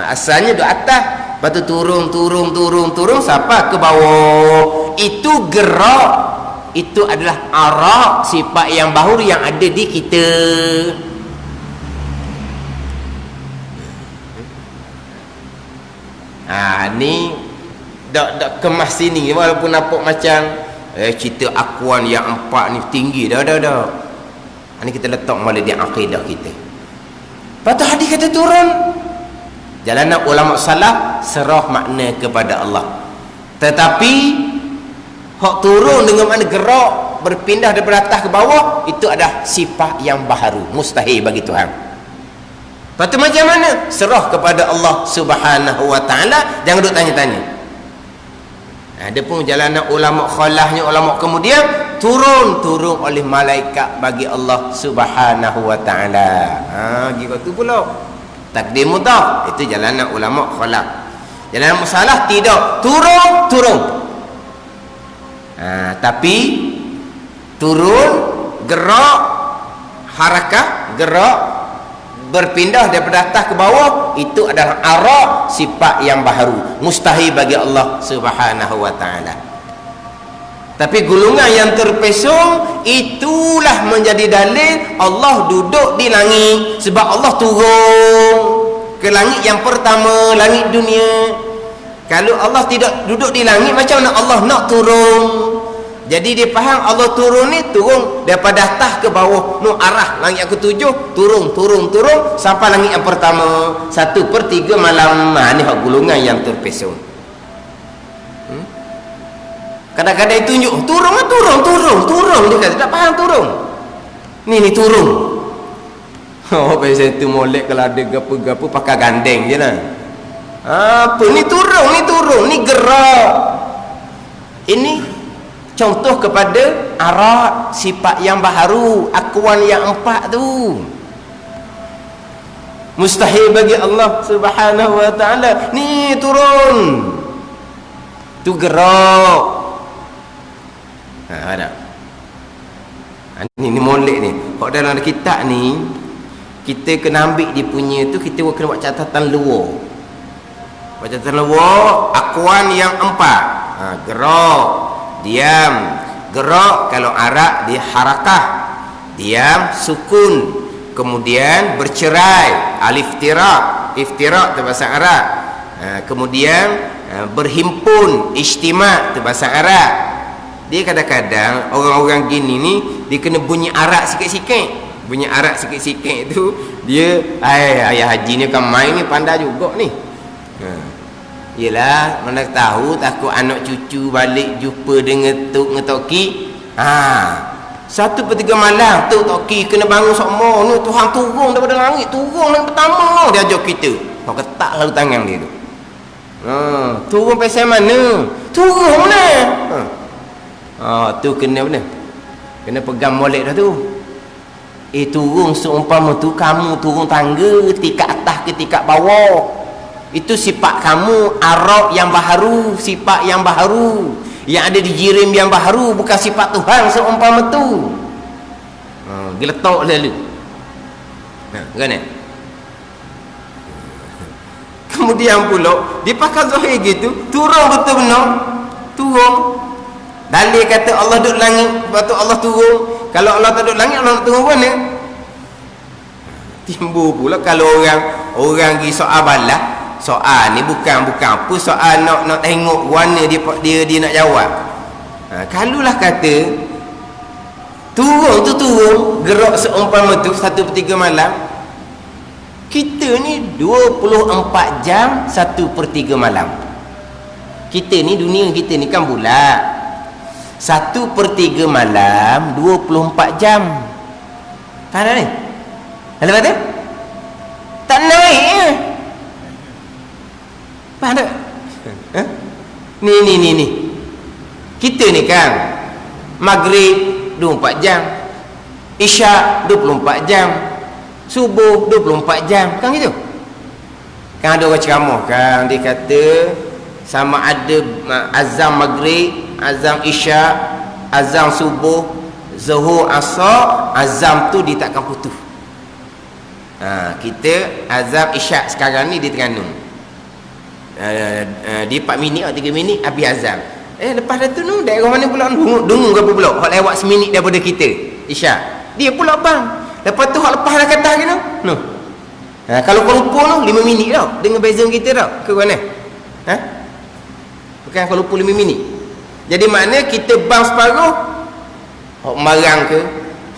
Asalnya duduk atas, lepas tu turun sampai ke bawah. Itu gerak, itu adalah arak, sifat yang baharu yang ada di kita. Ni dak kemas sini walaupun nampak macam cerita akuan yang 4 ni tinggi dah. Ni kita letak mula di akidah kita. Lepas tu hadis kata turun. Jalanan ulama salaf serah makna kepada Allah. Tetapi hak turun dengan makna gerak, berpindah daripada atas ke bawah, itu adalah sifat yang baharu, mustahil bagi Tuhan. Lepas tu macam mana? Serah kepada Allah Subhanahu wa ta'ala. Jangan duk tanya-tanya. Ada pun jalanan ulama khalafnya, ulama kemudian turun oleh malaikat bagi Allah Subhanahu wa ta'ala. Gitu tu pula takdir mudah. Itu jalanan ulama khalaf. Jalanan masalah tidak, turun. Tapi turun, gerak, harakah, gerak, berpindah daripada atas ke bawah, itu adalah arak, sifat yang baharu, mustahil bagi Allah Subhanahu wa ta'ala. Tapi golongan yang terpesong, itulah menjadi dalil Allah duduk di langit. Sebab Allah turun ke langit yang pertama, langit dunia. Kalau Allah tidak duduk di langit, macam mana Allah nak turun? Jadi dia faham Allah turun ni turun daripada atas ke bawah. Arah langit yang ketujuh, turun sampai langit yang pertama 1/3 malam. Ni hak golongan yang terpesong. Kadang-kadang tunjuk turun. Dia kata tak faham turun. Ni turun. Pasal tu molek kalau ada gapo-gapo pakai gandeng je lah. Apa ni turun, ni gerak. Ini contoh kepada arak, sifat yang baharu, akuan yang 4 tu. Mustahil bagi Allah Subhanahu wa ta'ala. Ni turun, tu gerak. Ada. Ni molek ni. Kalau dalam kitab ni kita kena ambil dia punya tu, kita kena buat catatan luar. Catatan luar, akuan yang 4. Gerak, diam, gerak. Kalau arak dia harakah, diam, sukun, kemudian bercerai, iftirak tu bahasa Arab. Kemudian berhimpun, ijtima' tu bahasa Arab. Dia kadang-kadang orang-orang gini ni dia kena bunyi arak sikit-sikit. Bunyi arak sikit-sikit tu dia ayah haji ni kan main ni pandai juga ni. Yelah, mana tahu takut anak cucu balik jumpa dengan Tok Ngetoki. 1/3 malam Tok Toki kena bangun semua ni, Tuhan turun daripada langit, turun yang pertama dia ajar kita. Kau ketak lalu tangan dia tu. Turun pasal mana? Turun mana? Tu kena mana? Kena pegang molek dah tu. turun seumpama tu kamu turun tangga tingkat atas ke tingkat bawah. Itu sifat kamu Arab yang baharu, sifat yang baharu yang ada di jirim yang baharu, bukan sifat Tuhan seumpama tu. Geletak lalu. Kan? Kemudian pula dia pakai zahir gitu, turun betul benar, turun. Dalil kata Allah duduk langit, lepas tu Allah turun. Kalau Allah tak duduk langit, Allah nak turun mana? Timbul pula kalau orang pergi soal balas, soal ni bukan apa, soal nak tengok warna dia nak jawab. Kalulah kata turun tu turun, gerak seumpama tu 1/3 malam. Kita ni 24 jam 1/3 malam. Kita ni, dunia kita ni kan bulat. 1/3 malam 24 jam. Faham tak ni? Lepas tu tak naik. Faham tak? Ni kita ni kan Maghrib 24 jam, Isyak 24 jam, Subuh 24 jam, kan gitu? Kan ada orang ceramah kan, dia kata sama ada azan Maghrib, azan Isyak, azan Subuh, Zuhur, Asar, azan tu dia takkan putus. Kita azan Isyak sekarang ni di Terengganu, di 4 minit atau 3 minit habis azan. Lepas dah tu daerah mana pula dengung ke apa pula hak lewat seminit daripada kita Isyak, dia pula bang. Lepas tu hak lepas dah kata gitu kalau Kuala Lumpur 5 minit tau dengan beza kita tau ke mana. Bukan Kuala Lumpur 5 minit. Jadi makna kita bang separuh hak Marang ke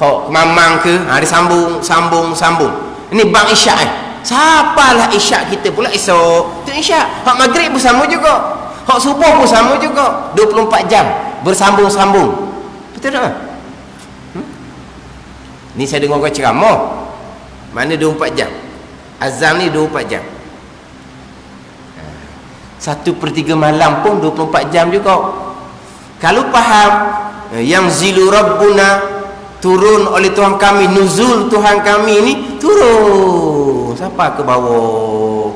hak Mamang ke, dia sambung. Ini bang Isyak siapalah Isyak kita pula esok tu Isyak. Hak Maghrib pun sama juga, hak Subuh pun sama juga, 24 jam bersambung-sambung. Betul tak? Ni saya dengar orang ceramah, mana 24 jam azan ni 24 jam. 1/3 malam pun 24 jam juga. Kalau faham yang zilu Rabbuna, turun oleh Tuhan kami, nuzul Tuhan kami ni turun sampai ke bawah.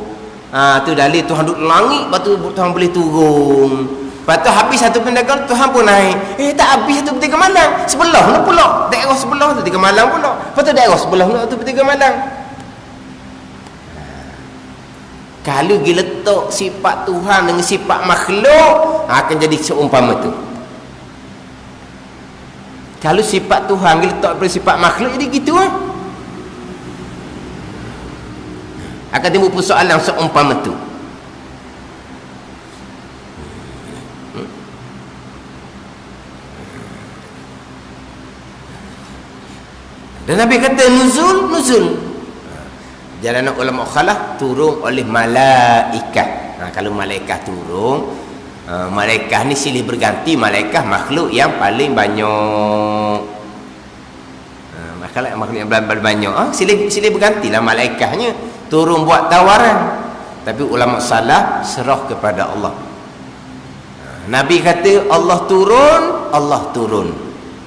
Tu dalil Tuhan duduk langit, lepas tu Tuhan boleh turun. Lepas tu habis satu pendagang, Tuhan pun naik. Tak habis 1/3 malam, sebelah ni pula, daerah sebelah tu 3 malam pula. Lepas tu daerah sebelah ni 1/3 malam. Kalau diletak sifat Tuhan dengan sifat makhluk, akan jadi seumpama tu. Kalau sifat Tuhan diletak pada sifat makhluk, jadi gitu akan timbul persoalan seumpama tu. Dan Nabi kata nuzul. Jalan ulama khalah turun oleh malaikat. Kalau malaikat turun, malaikat ni silih berganti, malaikat makhluk yang paling banyak. Makhluk yang paling banyak. Silih bergantilah malaikatnya turun buat tawaran. Tapi ulama salah serah kepada Allah. Nabi kata Allah turun.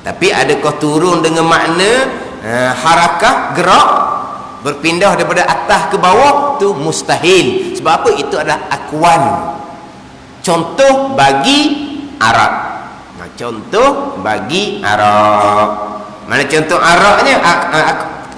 Tapi adakah turun dengan makna harakah, gerak, berpindah daripada atas ke bawah? Tu mustahil. Sebab apa? Itu adalah akwan, contoh bagi Arab. Mana contoh Arabnya?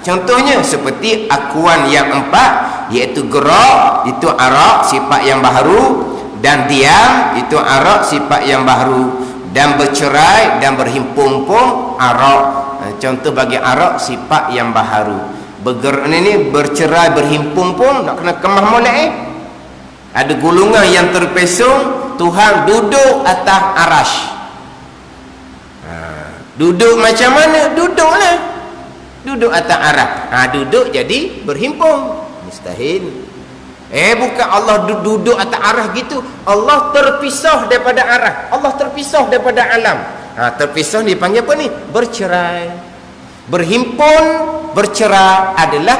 Contohnya seperti akwan yang 4, iaitu gerak, itu Arab, sifat yang baharu, dan diam, itu Arab, sifat yang baharu, dan bercerai dan berhimpun pun Arab. Contoh bagi Arab, sifat yang baharu. Bergerak ni bercerai berhimpun pun nak kena kemah molek. Ada gulungan yang terpesong, Tuhan duduk atas arash. Duduk macam mana? Duduk atas arash. Duduk jadi berhimpun. Mustahil. Bukan Allah duduk atas arash gitu. Allah terpisah daripada arash. Allah terpisah daripada alam. Terpisah dipanggil apa ni? Bercerai. Berhimpun, bercerai adalah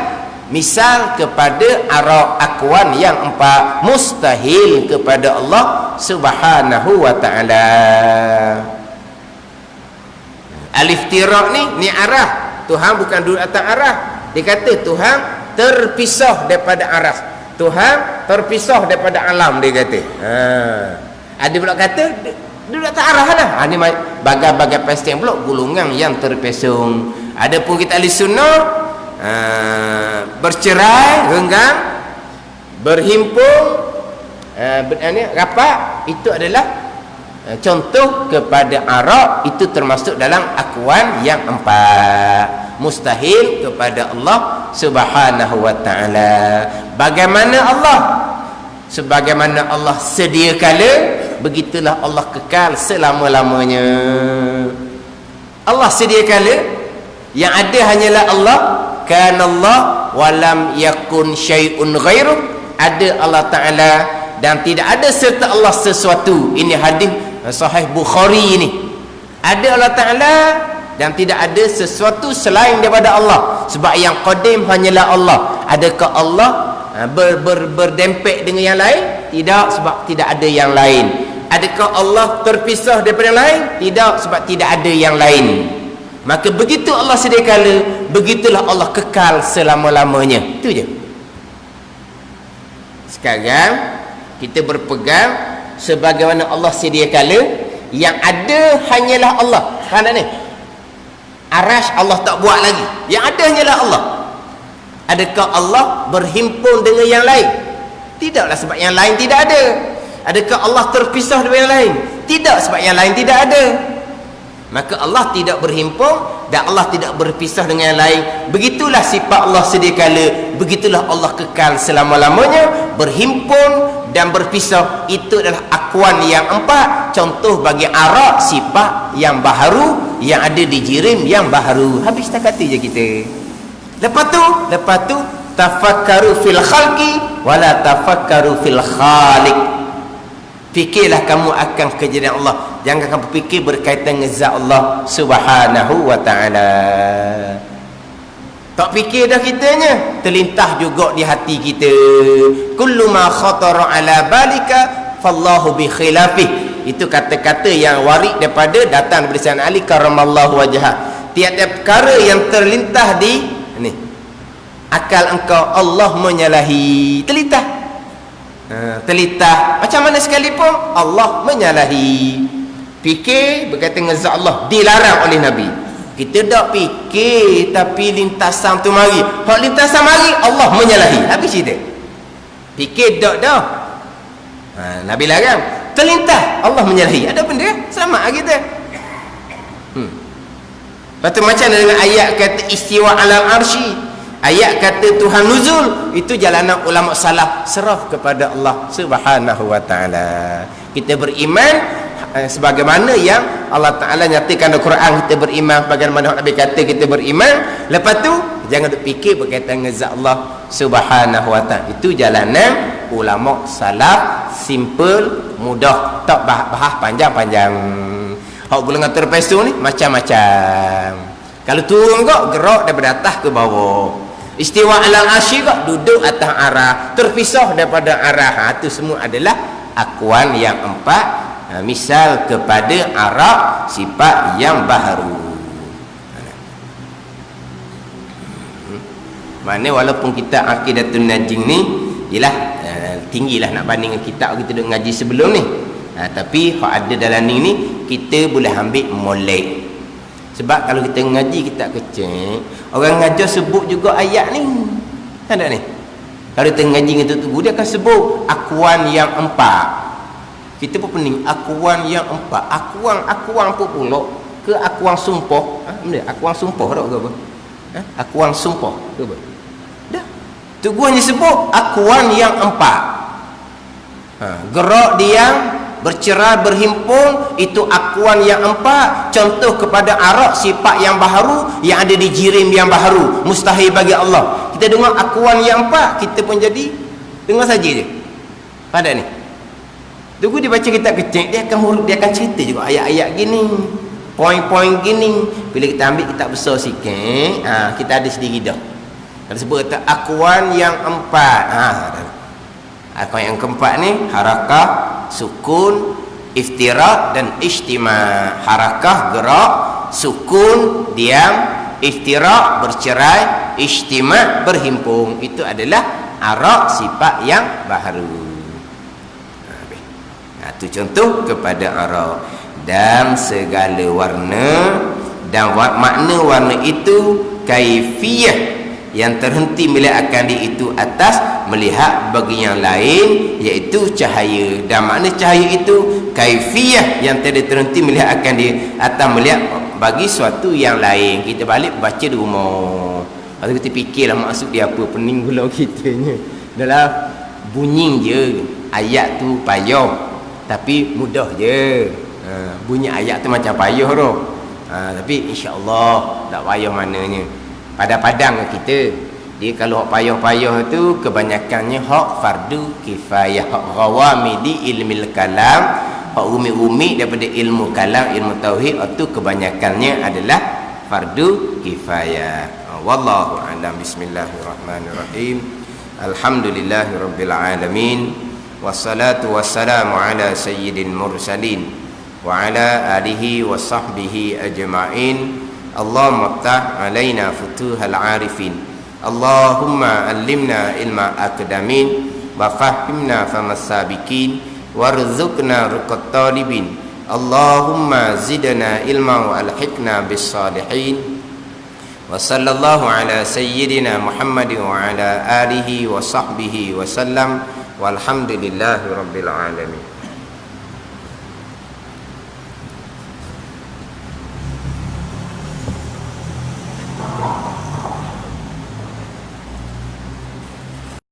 misal kepada Arab akwan yang 4, mustahil kepada Allah Subhanahu wa ta'ala. Alif tirak ni arah. Tuhan bukan duduk atas aras. Dia kata Tuhan terpisah daripada aras. Tuhan terpisah daripada alam, dia kata. Ada pula kata duduk atas aras lah. Ini bagai-bagai pasti pula golongan yang terpesong. Ada pun kita ahli sunnah bercerai, renggang, berhimpun, rapat, itu adalah contoh kepada arak. Itu termasuk dalam akuan yang 4. Mustahil kepada Allah Subhanahu wa ta'ala. Bagaimana Allah? Sebagaimana Allah sedia kala, begitulah Allah kekal selama-lamanya. Allah sedia kala, yang ada hanyalah Allah. Kana Allah walam yakun syai'un ghairu. Ada Allah Ta'ala dan tidak ada serta Allah sesuatu. Ini hadis sahih Bukhari ini. Ada Allah Ta'ala dan tidak ada sesuatu selain daripada Allah. Sebab yang qadim hanyalah Allah. Adakah Allah berdempet dengan yang lain? Tidak, sebab tidak ada yang lain. Adakah Allah terpisah daripada yang lain? Tidak, sebab tidak ada yang lain. Maka begitu Allah sedia kala, begitulah Allah kekal selama-lamanya. Itu je. Sekarang kita berpegang sebagaimana Allah sedia kala, yang ada hanyalah Allah. Kan ni? Arash Allah tak buat lagi. Yang ada hanyalah Allah. Adakah Allah berhimpun dengan yang lain? Tidaklah, sebab yang lain tidak ada. Adakah Allah terpisah dengan yang lain? Tidak, sebab yang lain tidak ada. Maka Allah tidak berhimpun dan Allah tidak berpisah dengan yang lain. Begitulah sifat Allah sedia kala, begitulah Allah kekal selama-lamanya. Berhimpun dan berpisah itu adalah akuan yang 4. Contoh bagi arak, sifat yang baharu, yang ada di jirim yang baharu. Habis tak kata je kita. Lepas tu tafakkaru fil khalqi wala tafakkaru fil khaliq. Fikirlah kamu akan kejadian Allah, jangan kamu fikir berkaitan dengan zat Allah Subhanahu wa ta'ala. Tak fikir dah kitanya, terlintas juga di hati kita. Kullu ma khatara ala balika fallahu bi khilafih. Itu kata-kata yang warid daripada datang daripada Sayyidina Ali karramallahu wajhah. Tiap-tiap perkara yang terlintas di ni akal engkau, Allah menyalahi. Terlintas macam mana sekalipun Allah menyalahi. Fikir berkaitan dengan zat Allah dilarang oleh Nabi. Kita tak fikir tapi lintasan tu mari. Hak lintasan mari Allah menyalahi. Habis cerita. Fikir tak dah. Nabi larang. Terlintas Allah menyalahi. Ada benda sama kita. Lepas tu macam dengan ayat kata istiwa alal arsy. Ayat kata Tuhan nuzul, itu jalanan ulama salaf serah kepada Allah Subhanahu wa ta'ala. Kita beriman sebagaimana yang Allah Ta'ala nyatakan dalam Quran, kita beriman bagaimana Nabi kata kita beriman. Lepas tu jangan fikir berkaitan dengan zat Allah Subhanahu wa ta'ala. Itu jalanan ulama salaf, simple, mudah, tak bahas panjang-panjang. Hak golongan terpesong ni macam-macam. Kalau turun kok gerak daripada atas ke bawah. Istiwa alal arsy kok duduk atas arah, terpisah daripada arah. Itu semua adalah akuan yang 4. Misal kepada arak, sifat yang baharu. Mana walaupun kita Aqidatun Najm ni ialah tinggilah nak banding dengan kitab kita duk ngaji sebelum ni. Tapi hak ada dalam ni kita boleh ambil molek. Sebab kalau kita ngaji kitab kecil, orang ngajar sebut juga ayat ni. Ada ni. Kalau kita ngaji dengan tu dia akan sebut akuan yang 4. Kita pun pening akuan yang 4. Akuan apa pula? Ke akuan sumpah? Benda akuan sumpah tak ke apa? Akuan sumpah ke apa? Dah. Tu gua ni sebut akuan yang 4. Gerak dia bercerai berhimpun, itu akuan yang 4. Contoh kepada arak, sifat yang baharu yang ada di jirim yang baharu, mustahil bagi Allah. Kita dengar akuan yang 4, kita pun jadi dengar saja je. Pada ni tunggu dia baca kitab kecil, dia akan cerita juga ayat-ayat gini, poin-poin gini. Bila kita ambil kitab besar sikit, kita ada sendiri dah. Kalau sebut kata akuan yang 4, akuan yang keempat ni harakah, sukun, iftirak dan ijtima'. Harakah gerak, sukun diam, Iftiraq bercerai, ijtima' berhimpun. Itu adalah arak sifat yang baharu. Itu contoh kepada arak. Dan segala warna dan makna warna itu kaifiyah yang terhenti melihat akan dia itu atas melihat bagi yang lain, iaitu cahaya. Dan makna cahaya itu kaifiyah yang tidak terhenti melihat akan dia atas melihat bagi suatu yang lain. Kita balik baca di rumah, lepas kita fikirlah maksud dia apa, pening pula kitanya. Dalam bunyi je ayat tu payah, tapi mudah je. Bunyi ayat tu macam payah tu, tapi insya-Allah tak payah maknanya. Padang-padang kita. Dia kalau hak payah-payah tu kebanyakannya hak fardu kifayah, hak ghawamidi ilmil kalam, hak umi-umi daripada ilmu kalam, ilmu tauhid, itu kebanyakannya adalah fardu kifayah. Wallahu a'lam. Bismillahirrahmanirrahim. Alhamdulillahirabbil alamin. Wassalatu wassalamu ala sayyidil mursalin wa ala alihi wa sahbihi ajma'in. Allahumma ftah alaina futuhal arifin. Allahumma allimna ilma akadamin wa fahimna famas sabiqin warzuqna ruqat talibin. Allahumma zidna ilma wa alhiqna bis salihin. Wa sallallahu ala sayyidina Muhammadin wa ala alihi wa sahbihi wa sallam. Walhamdulillahi rabbil alamin.